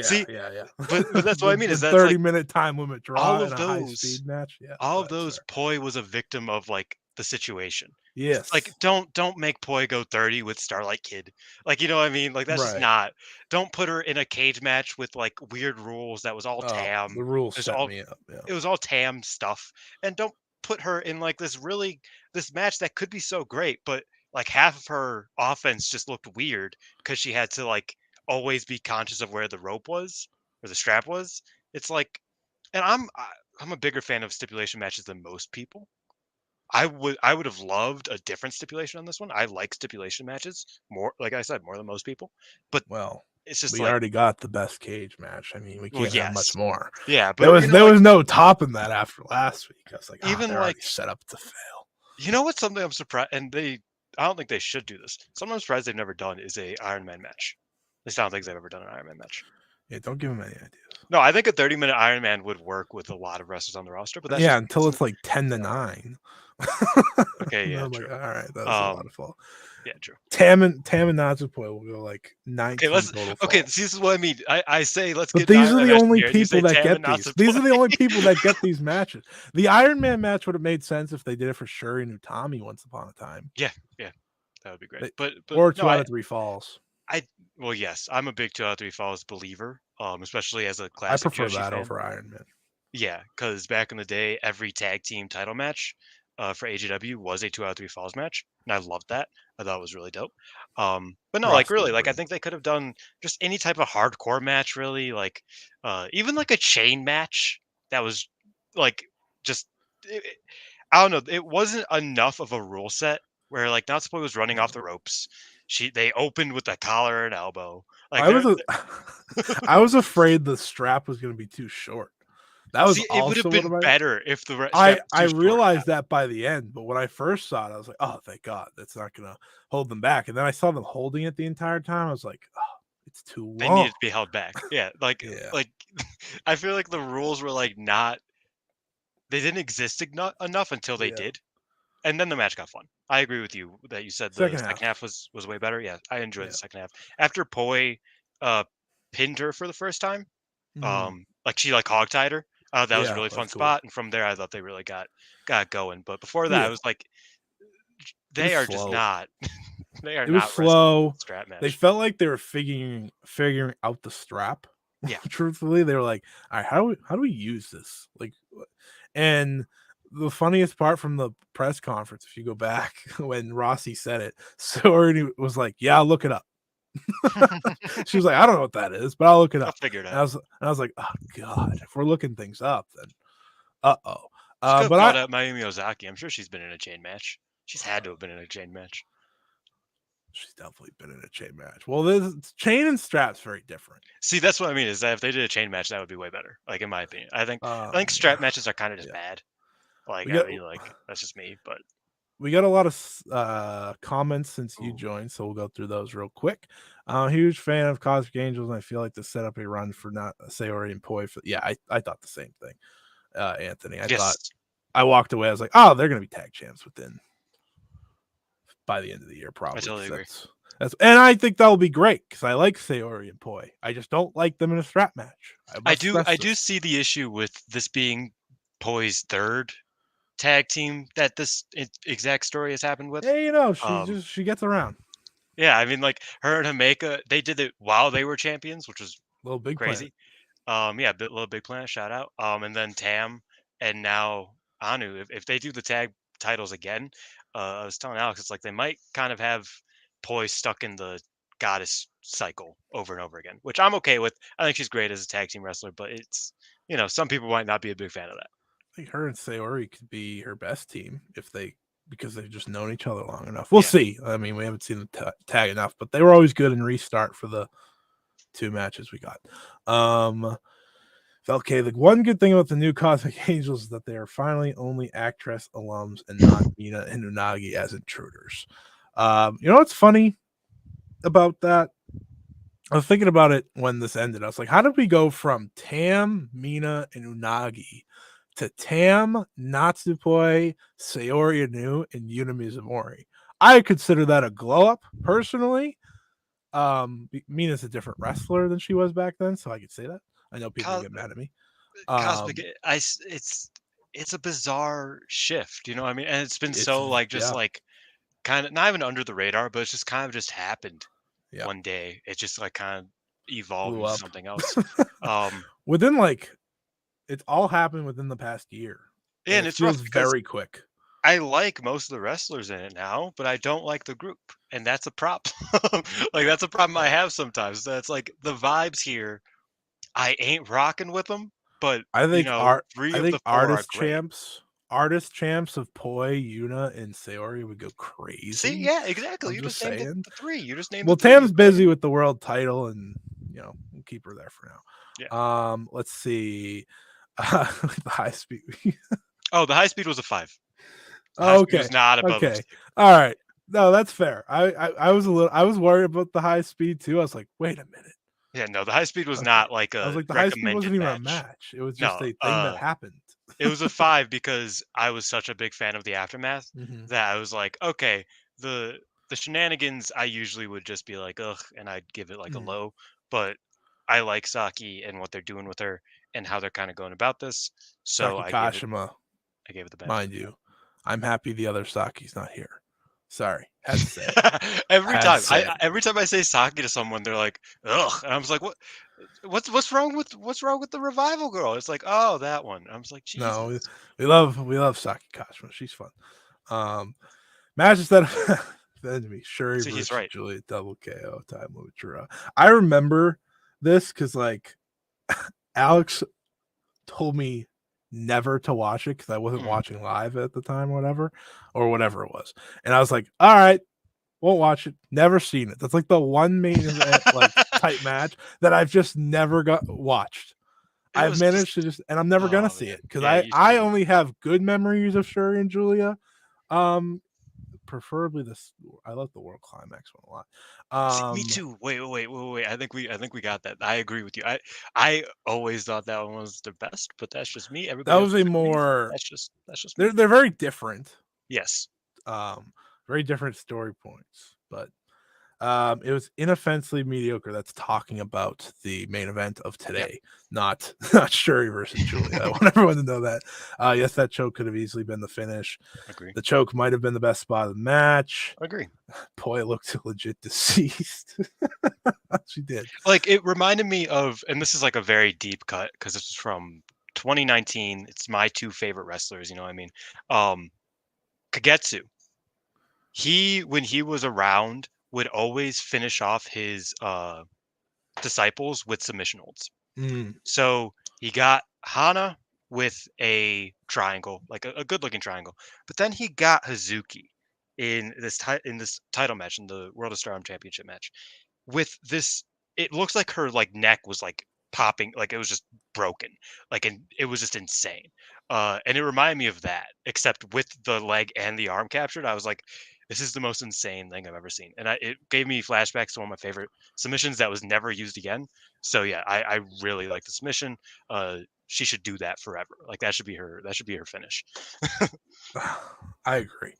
See, yeah. But that's what I mean is that 30-minute time limit draw all of those high-speed match. Yeah, all of those. Poi was a victim of like the situation. Yes. Like don't make Poi go 30 with Starlight Kid. Like you know what I mean? Like that's just not. Don't put her in a cage match with like weird rules that was all Tam. The rules set me up. Yeah. It was all Tam stuff. And don't put her in like this match that could be so great, but like half of her offense just looked weird because she had to like always be conscious of where the rope was or the strap was. It's like, and I'm a bigger fan of stipulation matches than most people. I would have loved a different stipulation on this one. I like stipulation matches more, like I said, more than most people. But it's just we already got the best cage match. I mean, we can't have much more. Yeah, but there was no topping that after last week. I was like, even they're like set up to fail. You know what's something I'm surprised, and I don't think they should do this. Something I'm surprised they've never done is a Iron Man match. At least I don't think they've ever done an Iron Man match. Yeah, don't give them any ideas. No, I think a 30-minute Iron Man would work with a lot of wrestlers on the roster, but that's until it's like 10-9. Okay, yeah, true. Like, all right, that was a lot of fall. Yeah, true. Tam and Natsupoi will go like 19 total. Okay, see, this is what I mean. I say let's but get. These are the only people that get these. These are the only people that get these matches. The Iron Man match would have made sense if they did it for Shuri and Utami once upon a time. Yeah, that would be great. But or 2 out of 3 falls. Well, yes, I'm a big 2 out of 3 falls believer. Especially as a classic. I prefer Joshi that fan. over Iron Man. Yeah, because back in the day, every tag team title match for AJW was a 2 out of 3 falls match, and I loved that. I thought it was really dope. But no, like really, like I think they could have done just any type of hardcore match, really, like even like a chain match that was like just I don't know. It wasn't enough of a rule set where like Natsupoi was running off the ropes. They opened with a collar and elbow. Like I was afraid the strap was going to be too short. That was it would have been better if the I realized that by the end, but when I first saw it, I was like, "Oh, thank God, that's not going to hold them back." And then I saw them holding it the entire time. I was like, "Oh, it's too long." They needed to be held back. Yeah, like I feel like the rules were like not. They didn't exist enough until they did, and then the match got fun. I agree with you that you said the second half was way better. Yeah, I enjoyed the second half after Poi pinned her for the first time. Like she like hogtied her. That was a really fun spot, and from there I thought they really got going. But before that, I was like, they are just not. They are. It was slow. Strap match. They felt like they were figuring out the strap. Yeah. Truthfully, they were like, all right, how do we use this? Like, and the funniest part from the press conference, if you go back when Rossi said it, Soren was like, "Yeah, I'll look it up." She was like, "I don't know what that is, but I'll look it up." I'll figure it out. And I was like, "Oh God, if we're looking things up, then but out Mayumi Ozaki. I'm sure she's been in a chain match. She's had to have been in a chain match. She's definitely been in a chain match. Well, this chain and strap's very different. See, that's what I mean. Is that if they did a chain match, that would be way better. Like in my opinion, I think strap matches are kind of just bad. Like I mean, like that's just me, but we got a lot of comments since you joined, so we'll go through those real quick. Huge fan of Cosmic Angels, and I feel like to set up a run for not Sayori and Poi. I thought the same thing, Anthony. Yes. I walked away. I was like, oh, they're going to be tag champs by the end of the year, probably. I totally agree. And I think that will be great because I like Sayori and Poi. I just don't like them in a strap match. I do see the issue with this being Poi's third tag team that this exact story has happened with. Hey, she gets around. Yeah, I mean, like her and Hameka, they did it while they were champions, which was Little Big crazy. Planet. Little Big Planet, shout out. And then Tam and now Anu. If they do the tag titles again, I was telling Alex, it's like they might kind of have Poi stuck in the goddess cycle over and over again, which I'm okay with. I think she's great as a tag team wrestler, but it's some people might not be a big fan of that. I think her and Sayori could be her best team because they've just known each other long enough. We'll see. I mean, we haven't seen them tag enough, but they were always good in Restart for the 2 matches we got. Okay, the one good thing about the new Cosmic Angels is that they are finally only actress alums and not Mina and Unagi as intruders. You know what's funny about that? I was thinking about it when this ended. I was like, how did we go from Tam, Mina, and Unagi to Tam, Natsupoi, Sayori Anu, and Yuna Mizumori? I consider that a glow up personally. Mina's a different wrestler than she was back then, so I could say that. I know people get mad at me. Cosmic, it's a bizarre shift, you know what I mean? And it's been so like kind of not even under the radar, but it's just kind of just happened one day. It just like kind of evolved into something else. Within it's all happened within the past year. And it feels very quick. I like most of the wrestlers in it now, but I don't like the group, and that's a problem. Like that's a problem I have sometimes. That's like the vibes here. I ain't rocking with them, but I think three of the four are great. Artist champs of Poi, Yuna, and Sayori would go crazy. See, yeah, exactly. You just named the three. You just named. Well, Tam's busy with the world title, and we'll keep her there for now. Yeah. Let's see. The high speed. Oh, the high speed was a 5. Okay, was not above. Okay, all right. No, that's fair. I was worried about the high speed too. I was like, wait a minute. Yeah, no, the high speed was not like a. I was like, the high speed wasn't even a match. It was just a thing that happened. It was a 5 because I was such a big fan of the Aftermath that I was like, okay, the shenanigans I usually would just be like, ugh, and I'd give it like a low. But I like Saki and what they're doing with her and how they're kind of going about this. So Saki Kashima, I gave it the benefit. Mind you, I'm happy the other Saki's not here. Sorry, had to say every time I say Saki to someone, they're like, ugh, and I was like, what's wrong with the revival girl? It's like, oh, that one. I was like, Jesus. No, we love Saki Kashima. She's fun. Matches that offended me. Shuri versus Julia double KO time limit draw. I remember this because Alex told me never to watch it because I wasn't watching live at the time, whatever it was. And I was like, all right, won't watch it. Never seen it. That's like the one main event type match that I've just never watched. I've managed to and I'm never gonna see it because I only have good memories of Shuri and Julia. Preferably I love the World Climax one a lot. Me too. Wait. I think we got that. I agree with you. I always thought that one was the best, but that's just me. Everybody that was a more. That's just. They're very different. Yes. Very different story points, but it was inoffensively mediocre. That's talking about the main event of today, not Shuri versus Julia. I want everyone to know that. Yes, that choke could have easily been the finish. Agree. The choke might have been the best spot of the match. Agree. Poi looked legit deceased. She did. Like it reminded me of, and this is like a very deep cut because this is from 2019. It's my 2 favorite wrestlers. You know what I mean? Kagetsu. When he was around, would always finish off his disciples with submission holds. So he got Hana with a triangle, like a good-looking triangle, but then he got Hazuki in this title match, in the World of Stardom Championship match, with this. It looks like her neck was popping, like it was just broken, and it was just insane. And it reminded me of that, except with the leg and the arm captured. I was like, this is the most insane thing I've ever seen. And it gave me flashbacks to one of my favorite submissions that was never used again. So yeah, I really like the submission. She should do that forever. Like that should be her finish. I agree.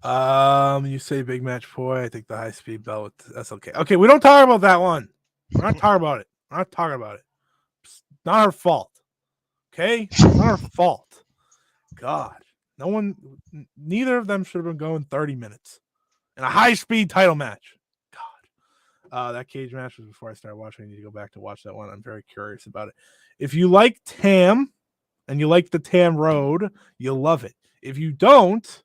You say big match boy. I think the high speed belt. That's okay. Okay, we don't talk about that one. We're not talking about it. We're not talking about it. It's not her fault. Okay, not her fault. God, neither of them should have been going 30 minutes in a high speed title match. God, that cage match was before I started watching. I need to go back to watch that one. I'm very curious about it. If you like Tam and you like the Tam Road, you'll love it. If you don't,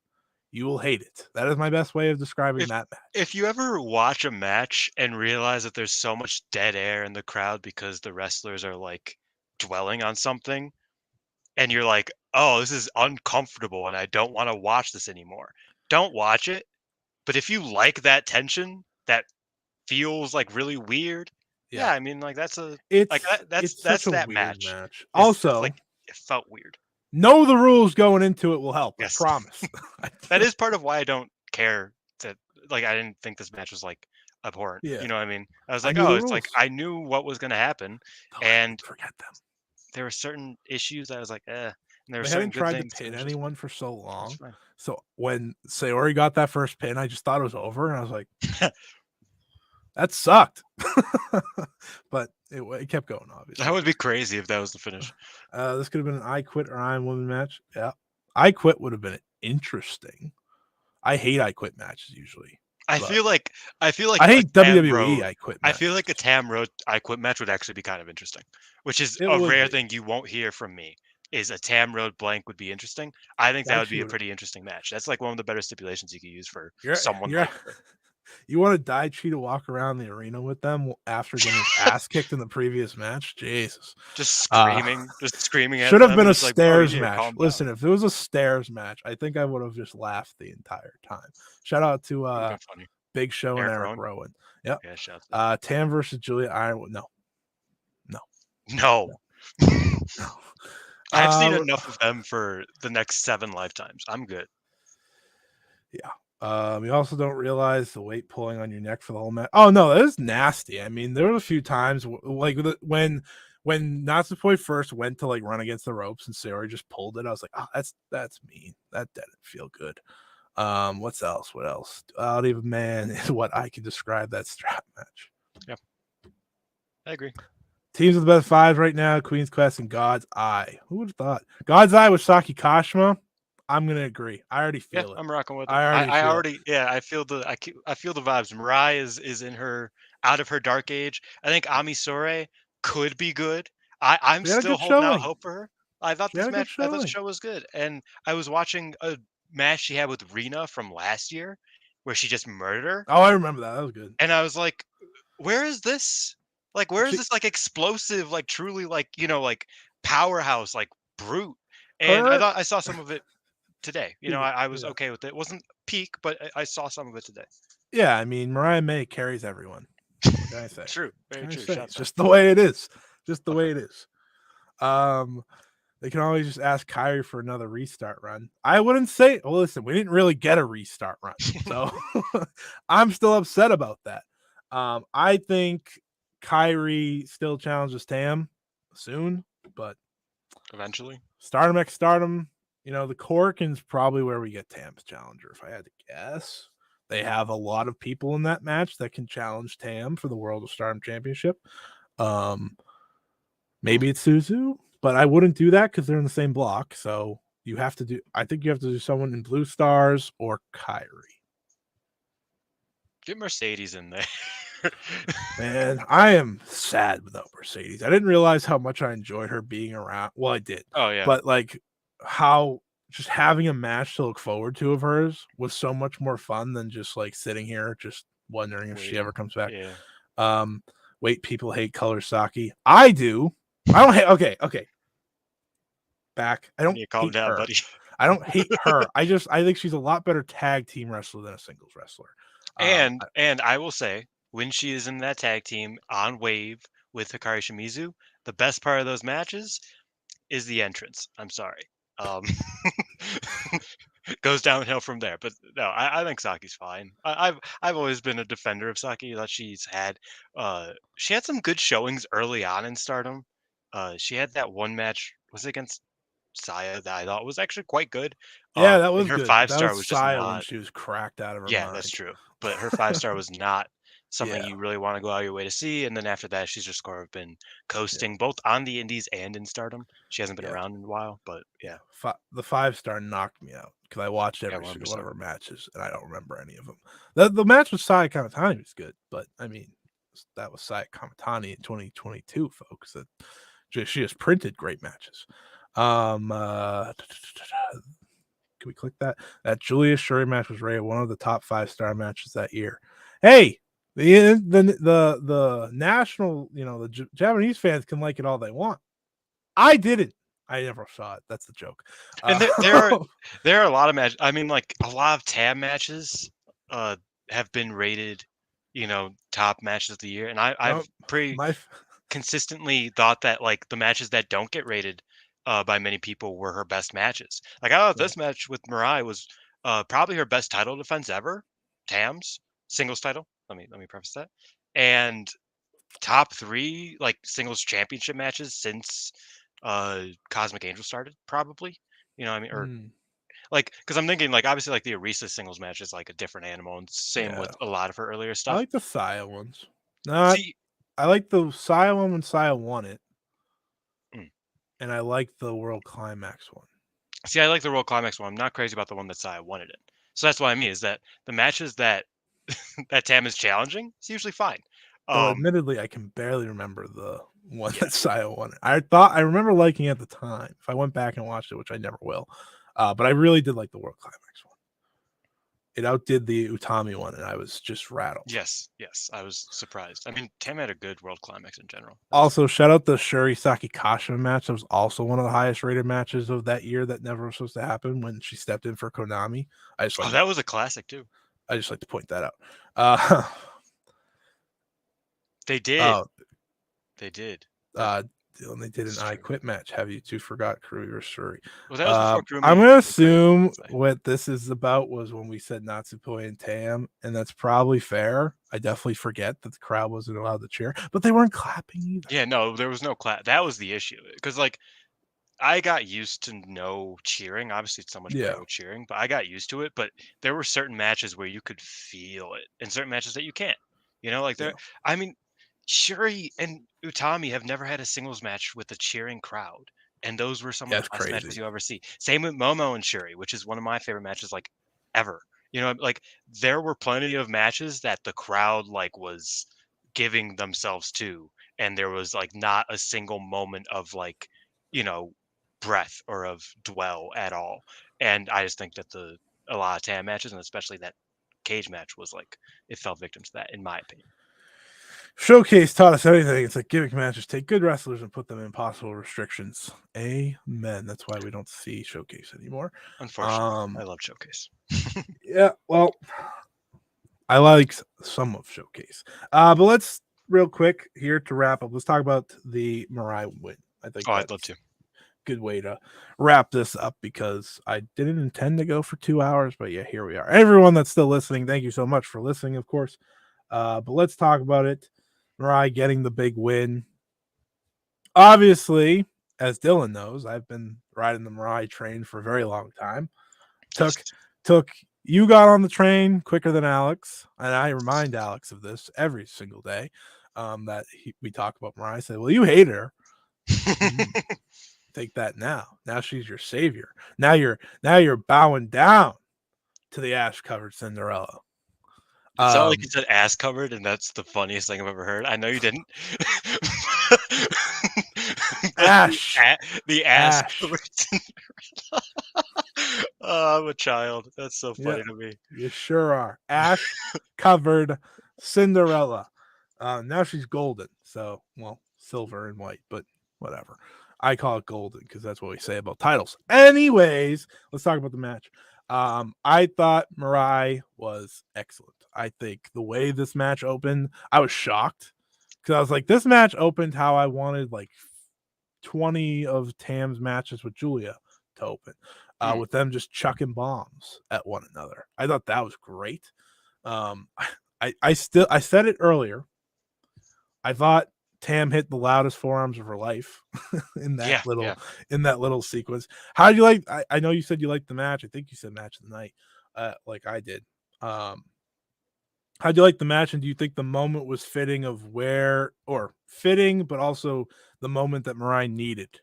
you will hate it. That is my best way of describing that match. If you ever watch a match and realize that there's so much dead air in the crowd because the wrestlers are like dwelling on something, and you're like, oh, this is uncomfortable and I don't want to watch this anymore, don't watch it. But if you like that tension that feels like really weird, yeah, I mean, like that's such a that weird match. Also, like it felt weird. Know the rules going into it will help. Yes. I promise. That is part of why I don't care that, like, I didn't think this match was like abhorrent. Yeah. You know what I mean? I was I like, knew oh, the it's like rules. I knew what was going to happen, and forget them. there were certain issues that I was like, eh. And there were They certain hadn't good tried to things. pin anyone for so long. fine. So when Sayori got that first pin, I just thought it was over, and I was like, that sucked. But it kept going, obviously. That would be crazy if that was the finish. This could have been an I Quit or I Am Woman match. Yeah. I Quit would have been interesting. I hate I Quit matches usually. I feel like I hate WWE I Quit matches. I feel like a Tam Road I Quit match would actually be kind of interesting, which is a rare thing you won't hear from me. Is a Tam Road blank would be interesting. I think that would be a pretty interesting match. That's like one of the better stipulations you could use for someone like her. You want to Daichi to walk around the arena with them after getting his ass kicked in the previous match? Jesus. Just screaming at should have been a like, stairs match. Listen, if it was a stairs match, I think I would have just laughed the entire time. Shout out to Big Show and Eric Rowan. Yep. Yeah, shout Tam versus Julia Ironwood. No. I've seen enough of them for the next 7 lifetimes. I'm good. Yeah. You also don't realize the weight pulling on your neck for the whole match. Oh no, that is nasty. I mean, there were a few times like when Natsupoi first went to like run against the ropes and Sayori just pulled it. I was like, oh, that's mean. That didn't feel good. What else? Out of Man is what I can describe that strap match. Yep. I agree. Teams with the best 5 right now: Queen's Quest and God's Eye. Who would have thought? God's Eye with Saki Kashima. I'm gonna agree. I already feel it. I'm rocking with it. I feel the vibes. MIRAI is in her out of her dark age. I think Ami Sourei could be good. I'm still holding out hope for her. I thought the show was good. And I was watching a match she had with Rina from last year where she just murdered her. Oh, I remember that. That was good. And I was like, where is this? Like, where is this like explosive, like truly like, like powerhouse, like brute? And I thought I saw some of it today. I was okay with it. It wasn't peak, but I saw some of it today. Yeah, I mean, Mariah May carries everyone. What can I say? True. Very true. It's just the way it is. Just the way it is. They can always just ask Kyrie for another restart run. I wouldn't say, well, listen, we didn't really get a restart run. So I'm still upset about that. I think Kyrie still challenges Tam soon, but eventually. Stardom X Stardom, the Corkin's probably where we get Tam's challenger, if I had to guess. They have a lot of people in that match that can challenge Tam for the World of Stardom Championship. Maybe it's Suzu, but I wouldn't do that because they're in the same block. So I think you have to do someone in Blue Stars or Kyrie. Get Mercedes in there. Man, I am sad without Mercedes. I didn't realize how much I enjoyed her being around. Well, I did. Oh, yeah. But like how just having a match to look forward to of hers was so much more fun than just like sitting here just wondering if she ever comes back. Yeah. Wait, people hate Color Saki. I do. I don't hate. Okay. Back. I don't calm hate down, her. buddy. I don't hate her. I think she's a lot better tag team wrestler than a singles wrestler. And I will say, when she is in that tag team on Wave with Hikari Shimizu, the best part of those matches is the entrance. I'm sorry. Um, goes downhill from there. But no, I think Saki's fine. I've always been a defender of Saki. That she had some good showings early on in Stardom. She had that one match was it against Saya that I thought was actually quite good. Yeah, that And was her good, but five that star was was just Saya when not. she was cracked out of her Yeah, that's mind. true. But her 5 star was not something Yeah, you really want to go out of your way to see. And then after that, she's just sort of been yeah, coasting both on the Indies and in Stardom. She hasn't been yeah, around in a while, but yeah, the 5 star knocked me out because I watched yeah, every single one 100%. of her matches and I don't remember any of them. The match with Saya Kamatani was good, but I mean that was Saya Kamatani in 2022, folks. That she has printed great matches. Can we click that? That Julia Shuri match was rated one of the top 5 star matches that year. Hey, the national, the Japanese fans can like it all they want. I didn't. I never saw it. That's the joke. And there are a lot of matches. I mean, like a lot of Tam matches uh have been rated, top matches of the year. And I've no, pretty my consistently thought that like the matches that don't get rated by many people were her best matches. Like I thought yeah. this match with Mirai was probably her best title defense ever. Tam's singles title. Let me preface that. And top 3 like singles championship matches since Cosmic Angel started, probably. You know what I mean? Or Mm, like because I'm thinking like obviously like the Arisa singles match is like a different animal, and same yeah. with a lot of her earlier I stuff. like the Saya ones. Not See, I like the Saya one when Saya won it, mm, and I like the World Climax one. see, I like the World Climax one. I'm not crazy about the one that Saya won it in. So that's what I mean is that the matches that that Tam is challenging, it's usually fine. Though Um, admittedly, I can barely remember the one yeah. that Saya won. I remember liking it at the time. If I went back and watched it, which I never will, but I really did like the World Climax one. It outdid the Utami one, and I was just rattled. Yes, yes, I was surprised. I mean, Tam had a good World Climax in general. Also, shout out the Shuri Saki Kashima match. That was also one of the highest rated matches of that year that never was supposed to happen when she stepped in for Konami. I just Oh, like that was a classic too. to point that out. Uh, They did. uh, They did. That uh, when they did an is I true. Quit match. Have you two forgot Kurumi or Shuri? Well, that was before Kurumi I'm and gonna Mariah, I assume would say. what this is about was when we said Natsupoi and Tam, and that's probably fair. I definitely forget that the crowd wasn't allowed to cheer, but they weren't clapping either. Yeah, no, there was no clap. That was the issue. Because like I got used to no cheering. Obviously, it's so much better Yeah, with cheering, but I got used to it. But there were certain matches where you could feel it, and certain matches that you can't. Like yeah, there. I mean, Shuri and Utami have never had a singles match with a cheering crowd, and those were some of the that's best matches crazy. you ever see. Same with Momo and Shuri, which is one of my favorite matches like ever. Like there were plenty of matches that the crowd like was giving themselves to, and there was like not a single moment of like you know breath or of dwell at all. And I just think that a lot of Tam matches, and especially that cage match, was like it fell victim to that, in my opinion. Showcase taught us anything. It's like gimmick matches take good wrestlers and put them in possible restrictions. Amen. That's why we don't see Showcase anymore. Unfortunately, I Um, love Showcase. yeah, well, I like some of Showcase. But let's real quick here to wrap up. Let's talk about the Mirai win. I think Oh, I'd love that's to. a good way to wrap this up because I didn't intend to go for 2 hours, but yeah, here we are. Everyone that's still listening, thank you so much for listening, of course. But let's talk about it. Mirai getting the big win. Obviously, as Dylan knows, I've been riding the Mirai train for a very long time. Yes. Took you got on the train quicker than Alex, and I remind Alex of this every single day. We talk about Mariah. I say, "Well, you hate her. Mm, take that now. Now she's your savior. Now you're bowing down to the ash covered Cinderella." It sounded like you Um, said ass covered, and that's the funniest thing I've ever heard. I know you didn't. But Ash, the ass Ash. covered. Oh, I'm a child. That's so Yeah, funny to me. you sure are. Ash covered Cinderella. Now she's golden. So, well, silver and white, but whatever. I call it golden because that's what we say about titles. Anyways, let's talk about the match. I thought Mirai was excellent. I think the way this match opened, I was shocked because I was like, this match opened how I wanted like 20 of Tam's matches with Julia to open, with them just chucking bombs at one another. I thought that was great. I said it earlier. I thought Tam hit the loudest forearms of her life in that little sequence. How do you like? I know you said you liked the match. I think you said match of the night, like I did. How do you like the match, and do you think the moment was fitting but also the moment that MIRAI needed?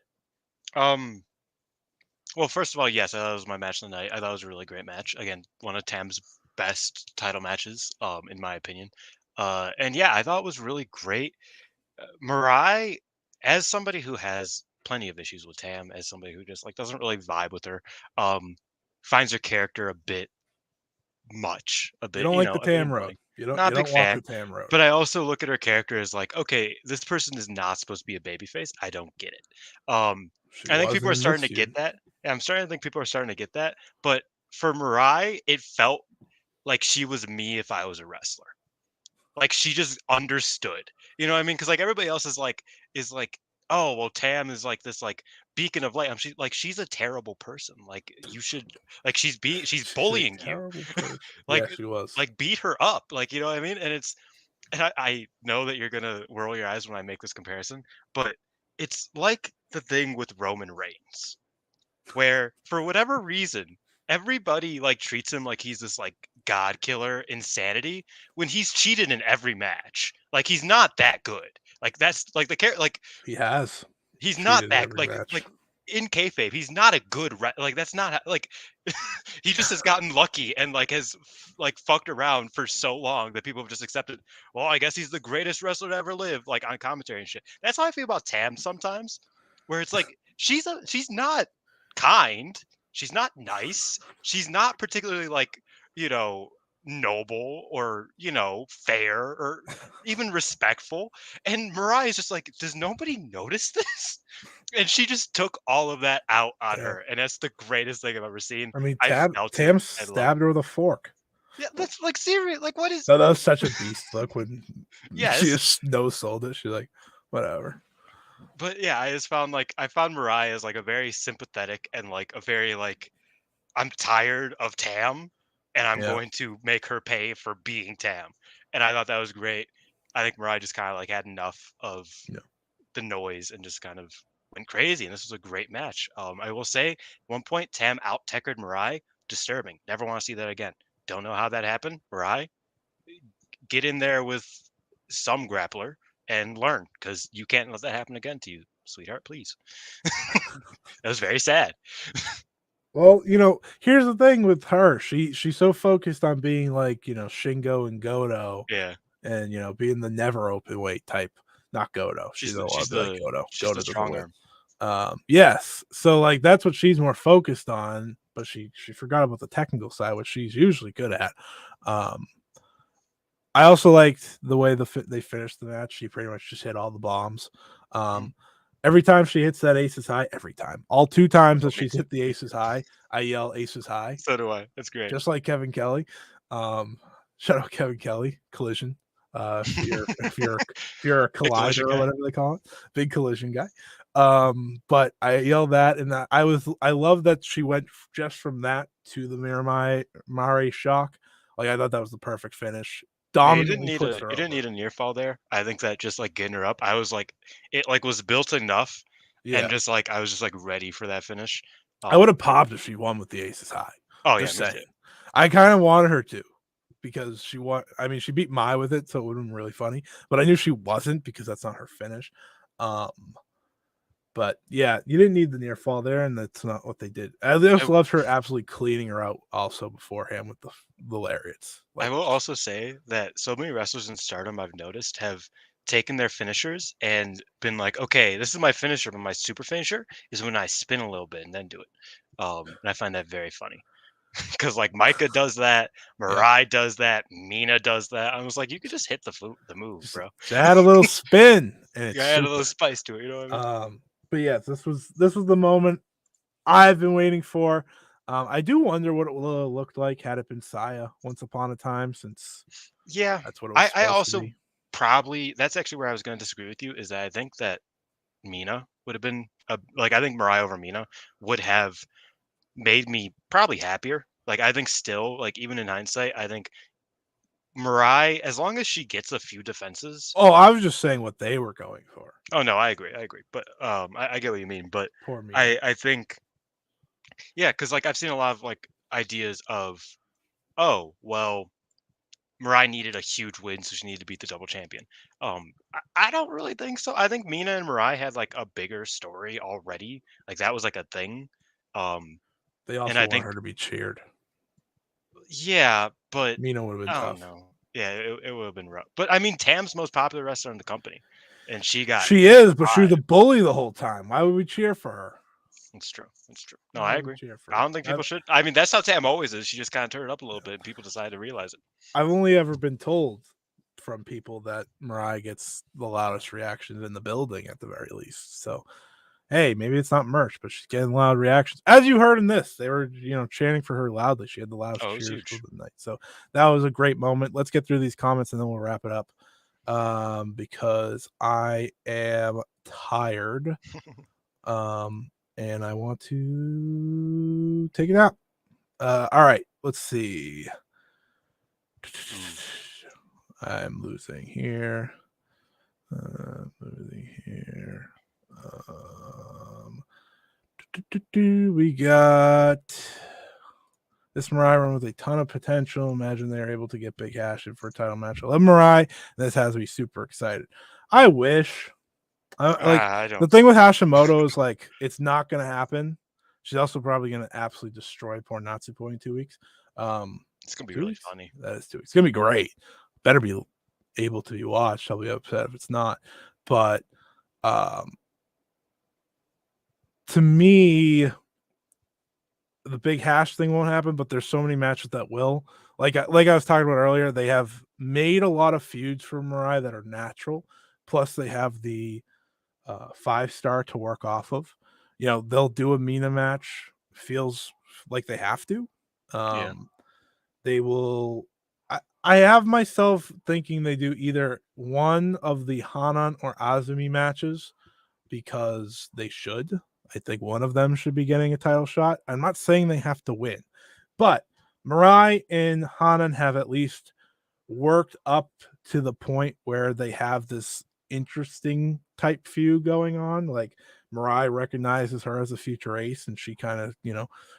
Well, first of all, yes, I thought it was my match of the night. I thought it was a really great match. Again, one of Tam's best title matches, in my opinion. And yeah, I thought it was really great. MIRAI, as somebody who has plenty of issues with Tam, as somebody who just like doesn't really vibe with her, finds her character a bit much, a You bit, don't like the a bit Tam road. annoying. You Not a big don't walk fan. the Tam road. But I also look at her character as like, okay, this person is not supposed to be a babyface. I don't get it. I think people are starting to get that. Yeah, I'm starting to think people are starting to get that. But for MIRAI, it felt like she was me if I was a wrestler. Like she just understood. You know what I mean? Because like everybody else is like, oh well, Tam is like this like beacon of light. She's a terrible person. Like you should like she's bullying you. Yeah, Like she was. like beat her up. Like you know what I mean? And I know that you're gonna roll your eyes when I make this comparison, but it's like the thing with Roman Reigns, where for whatever reason, everybody like treats him like he's this like god killer insanity when he's cheated in every match. Like he's not that good. Like that's like the character. Like He has. he's not Cheated in that every match. in kayfabe. He's not a good like that's not like he just has gotten lucky and like has like fucked around for so long that people have just accepted. Well, I guess he's the greatest wrestler to ever live, like on commentary and shit. That's how I feel about Tam sometimes, where it's like she's not kind, she's not nice, she's not particularly like noble or fair or even respectful. And MIRAI is just like, does nobody notice this? And she just took all of that out on her, and that's the greatest thing I've ever seen. I mean, I felt it. Tam I loved stabbed her with a fork. it. Yeah, that's like serious. Like, what is? So that was such a beast look when she Yes, just no sold it. She's like, whatever. but yeah, I found Mariah as like a very sympathetic and like a very like I'm tired of Tam, and I'm Yeah. going to make her pay for being Tam, and I thought that was great. I think Mariah just kind of like had enough of the noise and just kind of went crazy. And this was a great match. I will say, one point Tam out teched Mariah. Disturbing. Never want to see that again. Don't know how that happened. Mariah, get in there with some grappler and learn, because you can't let that happen again to you, sweetheart. Please. That was very sad. Well, here's the thing with her. She's so focused on being like, Shingo and Goto, Yeah. and being the never open weight type. Not Goto. She don't want to be like Goto. She's the strong arm. Yes. So like that's what she's more focused on, but she forgot about the technical side, which she's usually good at. I also liked the way they finished the match. She pretty much just hit all the bombs. Every time she hits that aces high, all 2 times that she's hit the aces high, I yell aces high. So do I. That's great. Just like Kevin Kelly. Shout out Kevin Kelly, Collision. If you're a collider or whatever they call it, big collision guy. But I yell that, and I love that she went just from that to the MIRAI shock. Like I thought that was the perfect finish. You didn't need a near fall there. I think that just like getting her up, I was like, it like was built enough, and just like I was just like ready for that finish. I would have popped if she won with the aces high. Oh just yeah, saying. I kind of wanted her to, because she won. I mean, she beat Mai with it, so it would have been really funny. But I knew she wasn't, because that's not her finish. But yeah, you didn't need the near fall there, and that's not what they did. I just loved her absolutely cleaning her out also beforehand with the lariats. I will also say that so many wrestlers in Stardom I've noticed have taken their finishers and been like, okay, this is my finisher, but my super finisher is when I spin a little bit and then do it. And I find that very funny. Because like Micah does that, MIRAI does that, Mina does that. I was like, you could just hit the move, bro. Just add a little spin, and add a little spice to it. You know what I mean? But yes, this was the moment I've been waiting for. I do wonder what it would have looked like had it been Saya once upon a time, since that's what it was. I also probably, that's actually where I was going to disagree with you, is that I think that Mina would have been I think MIRAI over Mina would have made me probably happier. Like I think still, like even in hindsight, I think MIRAI, as long as she gets a few defenses. Oh, I was just saying what they were going for. Oh no, I agree. But I get what you mean. But Poor me. I think yeah, because like I've seen a lot of like ideas of, oh well, MIRAI needed a huge win, so she needed to beat the double champion. I don't really think so. I think Mina and MIRAI had like a bigger story already. Like that was like a thing. Um, They and also I want think her to be cheered. yeah, but Mina would have been I don't tough. know. Yeah, it would have been rough. But I mean, Tam's most popular wrestler in the company, and she got She is, but she was five. a bully the whole time. Why would we cheer for her? That's true. That's true. No, Why I would we agree. cheer for I her? don't think people should. I mean, that's how Tam always is. She just kind of turned it up a little bit, and people decided to realize it. I've only ever been told from people that MIRAI gets the loudest reactions in the building at the very least. So, hey, maybe it's not merch, but she's getting loud reactions. As you heard in this, they were, chanting for her loudly. She had the loudest Oh, it was cheers huge. of the night. So that was a great moment. Let's get through these comments and then we'll wrap it up. Because I am tired. And I want to take it out. All right, let's see. I'm losing here. Losing here. We got this MIRAI run with a ton of potential. Imagine they're able to get big hash for a title match. I love MIRAI. This has me super excited. I wish. Like I the don't thing see with it. Hashimoto is like it's not going to happen. She's also probably going to absolutely destroy poor Natsuko in 2 weeks. It's gonna be 2 really weeks. funny. That is 2 weeks. It's going to be great. Better be able to be watched. I'll be upset if it's not. But to me, the big hash thing won't happen. But there's so many matches that will. Like I was talking about earlier, they have made a lot of feuds for MIRAI that are natural. Plus, they have the 5 star to work off of. They'll do a Mina match. Feels like they have to. Yeah. They will. I have myself thinking they do either one of the Hanan or Azumi matches because they should. I think one of them should be getting a title shot. I'm not saying they have to win, but MIRAI and Hanan have at least worked up to the point where they have this interesting type feud going on. Like MIRAI recognizes her as a future ace, and she kind of,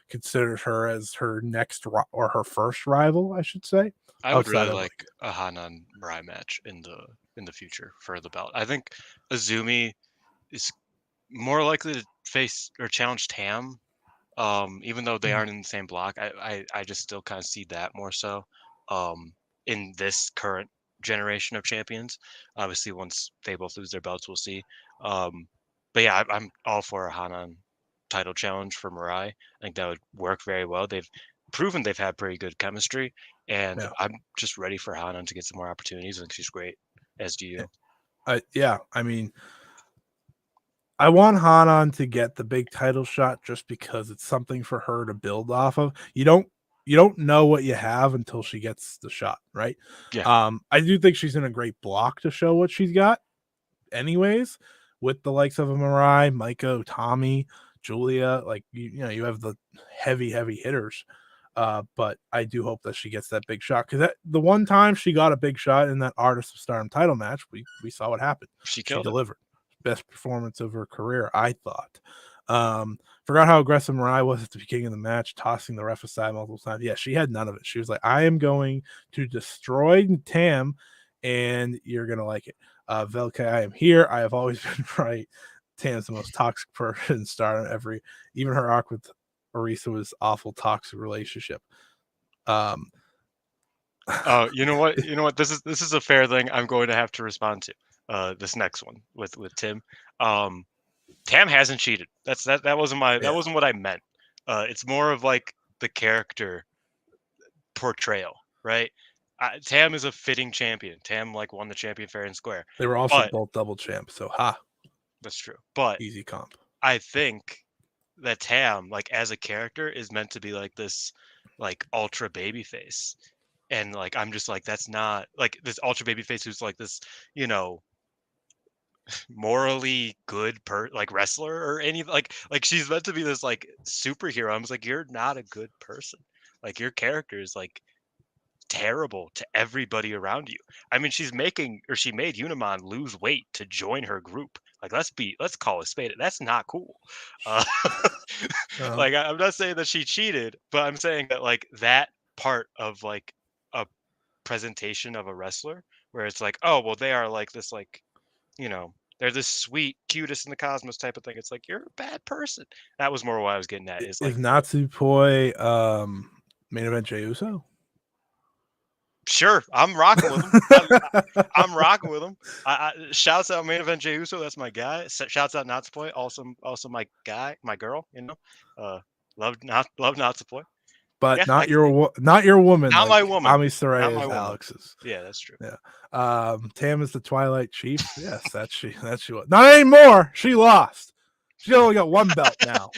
considers her as her next or her first rival, I should say, I would outside really of like a Hanan MIRAI match in the future for the belt. I think Azumi is more likely to face or challenge Tam. Even though they aren't in the same block, I just still kind of see that more so. In this current generation of champions. Obviously, once they both lose their belts, we'll see. Um, but yeah, I'm all for a Hanan title challenge for MIRAI. I think that would work very well. They've proven they've had pretty good chemistry, and yeah, I'm just ready for Hanan to get some more opportunities. I think she's great, as do you. yeah. I mean, I want Hanan to get the big title shot just because it's something for her to build off of. You don't know what you have until she gets the shot, right? Yeah, I do think she's in a great block to show what she's got, anyways, with the likes of a MIRAI, Maiko, Tommy, Julia. Like you have the heavy hitters. But I do hope that she gets that big shot because the one time she got a big shot in that Artist of Stardom title match, we saw what happened. she She killed it. delivered. Best performance of her career, I thought. Forgot how aggressive MIRAI was at the beginning of the match, tossing the ref aside multiple times. Yeah, she had none of it. She was like, I am going to destroy Tam, and you're gonna like it. Velke, I am here. I have always been right. Tam's the most toxic person in Stardom. Even her arc with Arisa was awful toxic relationship. Um, Oh, you know what? You know what? This is a fair thing. I'm going to have to respond to this next one with Tim. Um, Tam hasn't cheated. That wasn't that yeah, wasn't what I meant. It's more of like the character portrayal, right? Tam is a fitting champion. Tam like won the champion fair and square, they were also but both double champs, so that's true. But easy comp. I think that Tam, like as a character, is meant to be like this, like ultra baby face, and like I'm just like that's not like this ultra baby face who's like this, you know, morally good wrestler or any like she's meant to be this like superhero. I was like, you're not a good person. Like your character is like terrible to everybody around you. I mean, she made Unimon lose weight to join her group. Like, let's call a spade. That's not cool. Uh, like, I'm not saying that she cheated, but I'm saying that like that part of like a presentation of a wrestler where it's like, oh well, they are like this, like, they're this sweet, cutest in the cosmos type of thing. It's like you're a bad person. That was more what I was getting at. Is like Natsupoi main event Jey Uso? Sure, I'm rocking with him. I'm rocking with him. Shouts out main event Jey Uso. That's my guy. Shouts out Natsupoi. Also my guy, my girl. Love Natsupoi. But Yeah, not your woman. Not my woman. Ami Sarai Not my is woman. Alex's. Yeah, that's true. Yeah. Tam is the Twilight Chief. Yes, that's she. That's she was. Not anymore. She lost. She only got one belt now.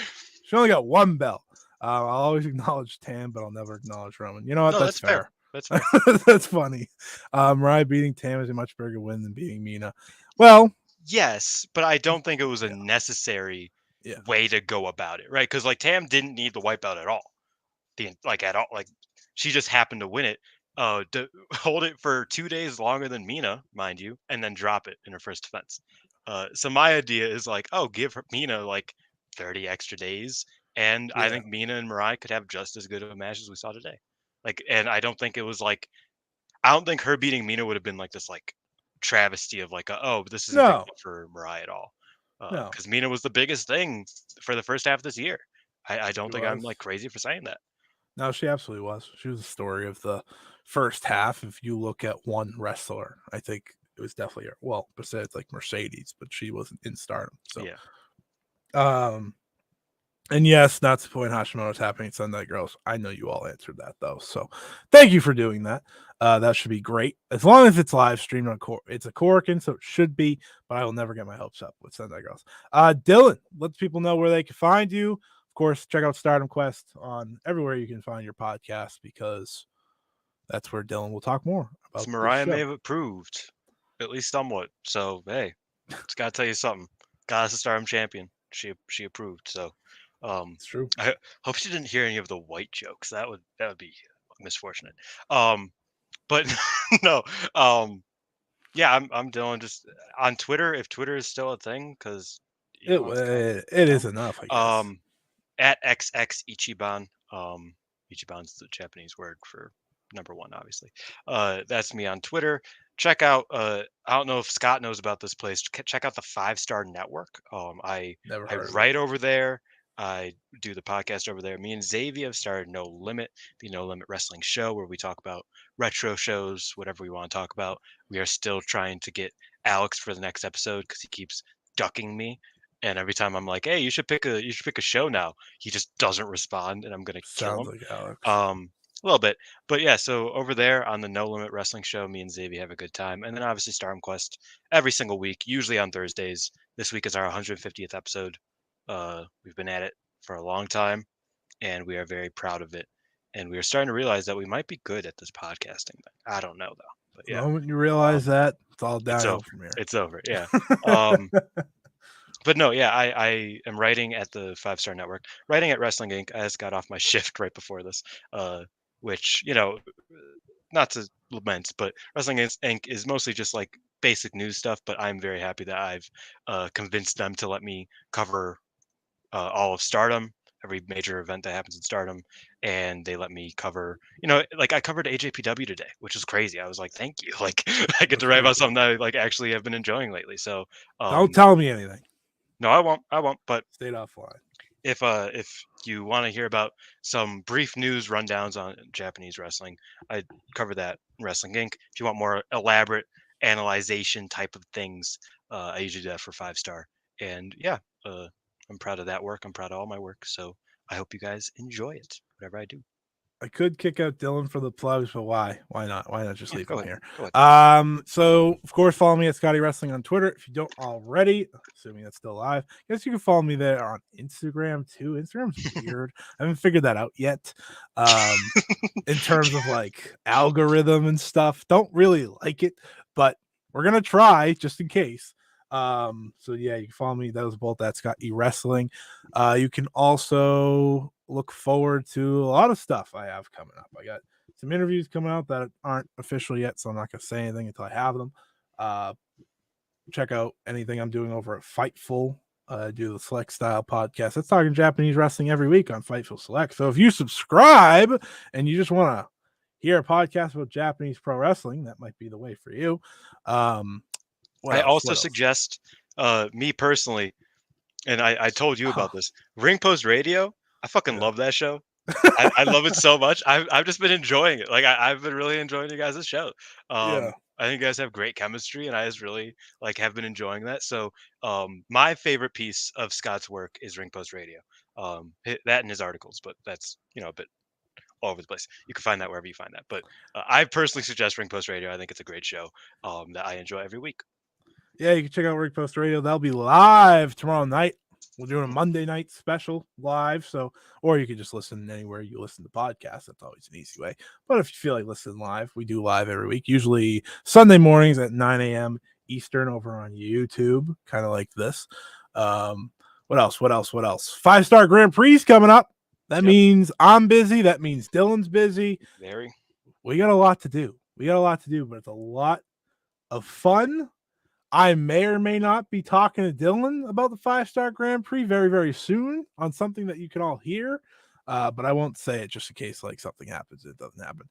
She only got one belt. I'll always acknowledge Tam, but I'll never acknowledge Roman. You know what? No, that's fair. That's fair. That's funny. Mariah beating Tam is a much bigger win than beating Mina. Well, yes, but I don't think it was a necessary way to go about it, right? Because like Tam didn't need the white belt at all. At all. Like she just happened to win it. To hold it for 2 days longer than Mina, mind you, and then drop it in her first defense. So my idea is like, give Mina like 30 extra days, and I think Mina and Mirai could have just as good of a match as we saw today. Like, and I don't think it was like, I don't think her beating Mina would have been like this like travesty of like, this isn't big for Mirai at all. Because Mina was the biggest thing for the first half of this year. I don't think I'm like crazy for saying that. No, she absolutely was. She was the story of the first half. If you look at one wrestler, I think it was definitely her. Well, besides like Mercedes, but she wasn't in Stardom. So, and yes, Natsupoi and Hashimoto's happening Sunday Girls. I know you all answered that though. So thank you for doing that. That should be great. As long as it's live streamed on it's a Korakuen, so it should be, but I will never get my hopes up with Sunday Girls. Dylan, let people know where they can find you. Of course, check out Stardom Quest on everywhere you can find your podcast, because that's where Dylan will talk more about. Mariah may have approved, at least somewhat. So hey, just gotta tell you something. Goddess of Stardom champion. She approved. So it's true. I hope she didn't hear any of the white jokes. That would be misfortunate. But no. Yeah, I'm Dylan. Just on Twitter, if Twitter is still a thing, because it is enough, I guess. At XX Ichiban. Ichiban's the Japanese word for number one, obviously. That's me on Twitter. Check out, I don't know if Scott knows about this place. Check out the 5 Star Network. I write over there. I do the podcast over there. Me and Xavier have started No Limit, the No Limit Wrestling Show, where we talk about retro shows, whatever we want to talk about. We are still trying to get Alex for the next episode because he keeps ducking me. And every time I'm like, hey, you should pick a show now, he just doesn't respond, and I'm gonna kill him. Like Alex. A little bit, but yeah. So over there on the No Limit Wrestling Show, me and Xavier have a good time, and then obviously Stardom Quest every single week, usually on Thursdays. This week is our 150th episode. We've been at it for a long time, and we are very proud of it. And we are starting to realize that we might be good at this podcasting thing. I don't know though, but yeah. The moment you realize that, it's all downhill from here. It's over. Yeah. But no, yeah, I am writing at the 5 Star Network, writing at Wrestling Inc. I just got off my shift right before this, which, not to lament, but Wrestling Inc. is mostly just like basic news stuff, but I'm very happy that I've convinced them to let me cover all of Stardom, every major event that happens in Stardom, and they let me cover, like I covered AJPW today, which is crazy. I was like, thank you. Like I get to write about something that I like actually have been enjoying lately. So don't tell me anything. No, I won't. But stayed offline. If you want to hear about some brief news rundowns on Japanese wrestling, I cover that in Wrestling Inc. If you want more elaborate analyzation type of things, I usually do that for 5 Star. And yeah, I'm proud of that work. I'm proud of all my work. So I hope you guys enjoy it, whatever I do. I could kick out Dylan for the plugs, but why? Why not? Why not just leave him here? So of course, follow me at Scotty Wrestling on Twitter if you don't already. Assuming that's still live. I guess you can follow me there on Instagram too. Instagram's weird. I haven't figured that out yet. In terms of like algorithm and stuff, don't really like it, but we're gonna try just in case. So yeah, you can follow me. Those both at Scott E Wrestling. You can also look forward to a lot of stuff I have coming up. I got some interviews coming out that aren't official yet, so I'm not gonna say anything until I have them. Check out anything I'm doing over at Fightful. Do the Select Style podcast. That's talking Japanese wrestling every week on Fightful Select. So if you subscribe and you just want to hear a podcast about Japanese pro wrestling, that might be the way for you. I also suggest me personally, and I told you about this, Ring Post Radio. I fucking love that show. I love it so much. I've just been enjoying it. Like I've been really enjoying you guys' show. I think you guys have great chemistry, and I just really have been enjoying that. So my favorite piece of Scott's work is Ring Post Radio. That and his articles, but that's a bit all over the place. You can find that wherever you find that. But I personally suggest Ring Post Radio. I think it's a great show that I enjoy every week. Yeah, you can check out Ring Post Radio. That'll be live tomorrow night. We're doing a Monday night special live. So, or you can just listen anywhere you listen to podcasts. That's always an easy way. But if you feel like listening live, we do live every week, usually Sunday mornings at 9 a.m. Eastern over on YouTube, kind of like this. What else? 5 Star Grand Prix coming up. That means I'm busy. That means Dylan's busy. We got a lot to do. But it's a lot of fun. I may or may not be talking to Dylan about the 5 Star Grand Prix very, very soon on something that you can all hear. But I won't say it just in case something happens. It doesn't happen.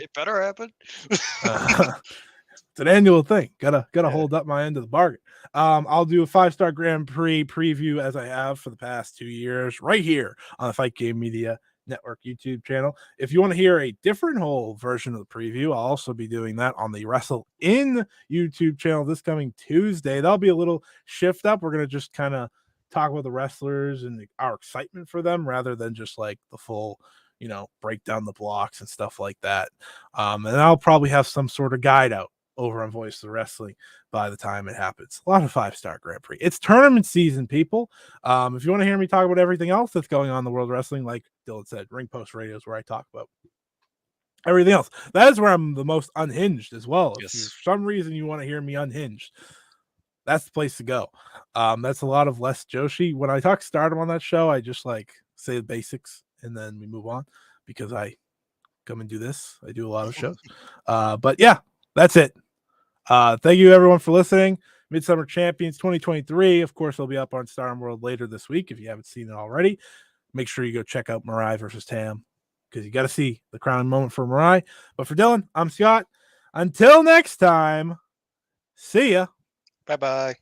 It better happen. It's an annual thing. Gotta hold up my end of the bargain. I'll do a 5 Star Grand Prix preview as I have for the past 2 years right here on the Fight Game Media Network YouTube channel. If you want to hear a different whole version of the preview, I'll also be doing that on the Wrestle In YouTube channel this coming Tuesday. That'll be a little shift up. We're going to just kind of talk about the wrestlers and our excitement for them rather than just the full, break down the blocks and stuff like that. And I'll probably have some sort of guide out over on Voice of Wrestling by the time it happens. A lot of 5 Star Grand Prix. It's tournament season, people. If you want to hear me talk about everything else that's going on in the world of wrestling, like Dylan said, Ring Post Radio is where I talk about everything else. That is where I'm the most unhinged as well. If for some reason you want to hear me unhinged, that's the place to go. That's a lot of less Joshi. When I talk Stardom on that show, I just say the basics and then we move on because I come and do this. I do a lot of shows. But yeah, that's it. Thank you everyone for listening. MidSummer Champions 2023. Of course, they'll be up on Stardom World later this week. If you haven't seen it already, make sure you go check out MIRAI versus Tam because you got to see the crowning moment for MIRAI. But for Dylan, I'm Scott. Until next time, see ya. Bye-bye.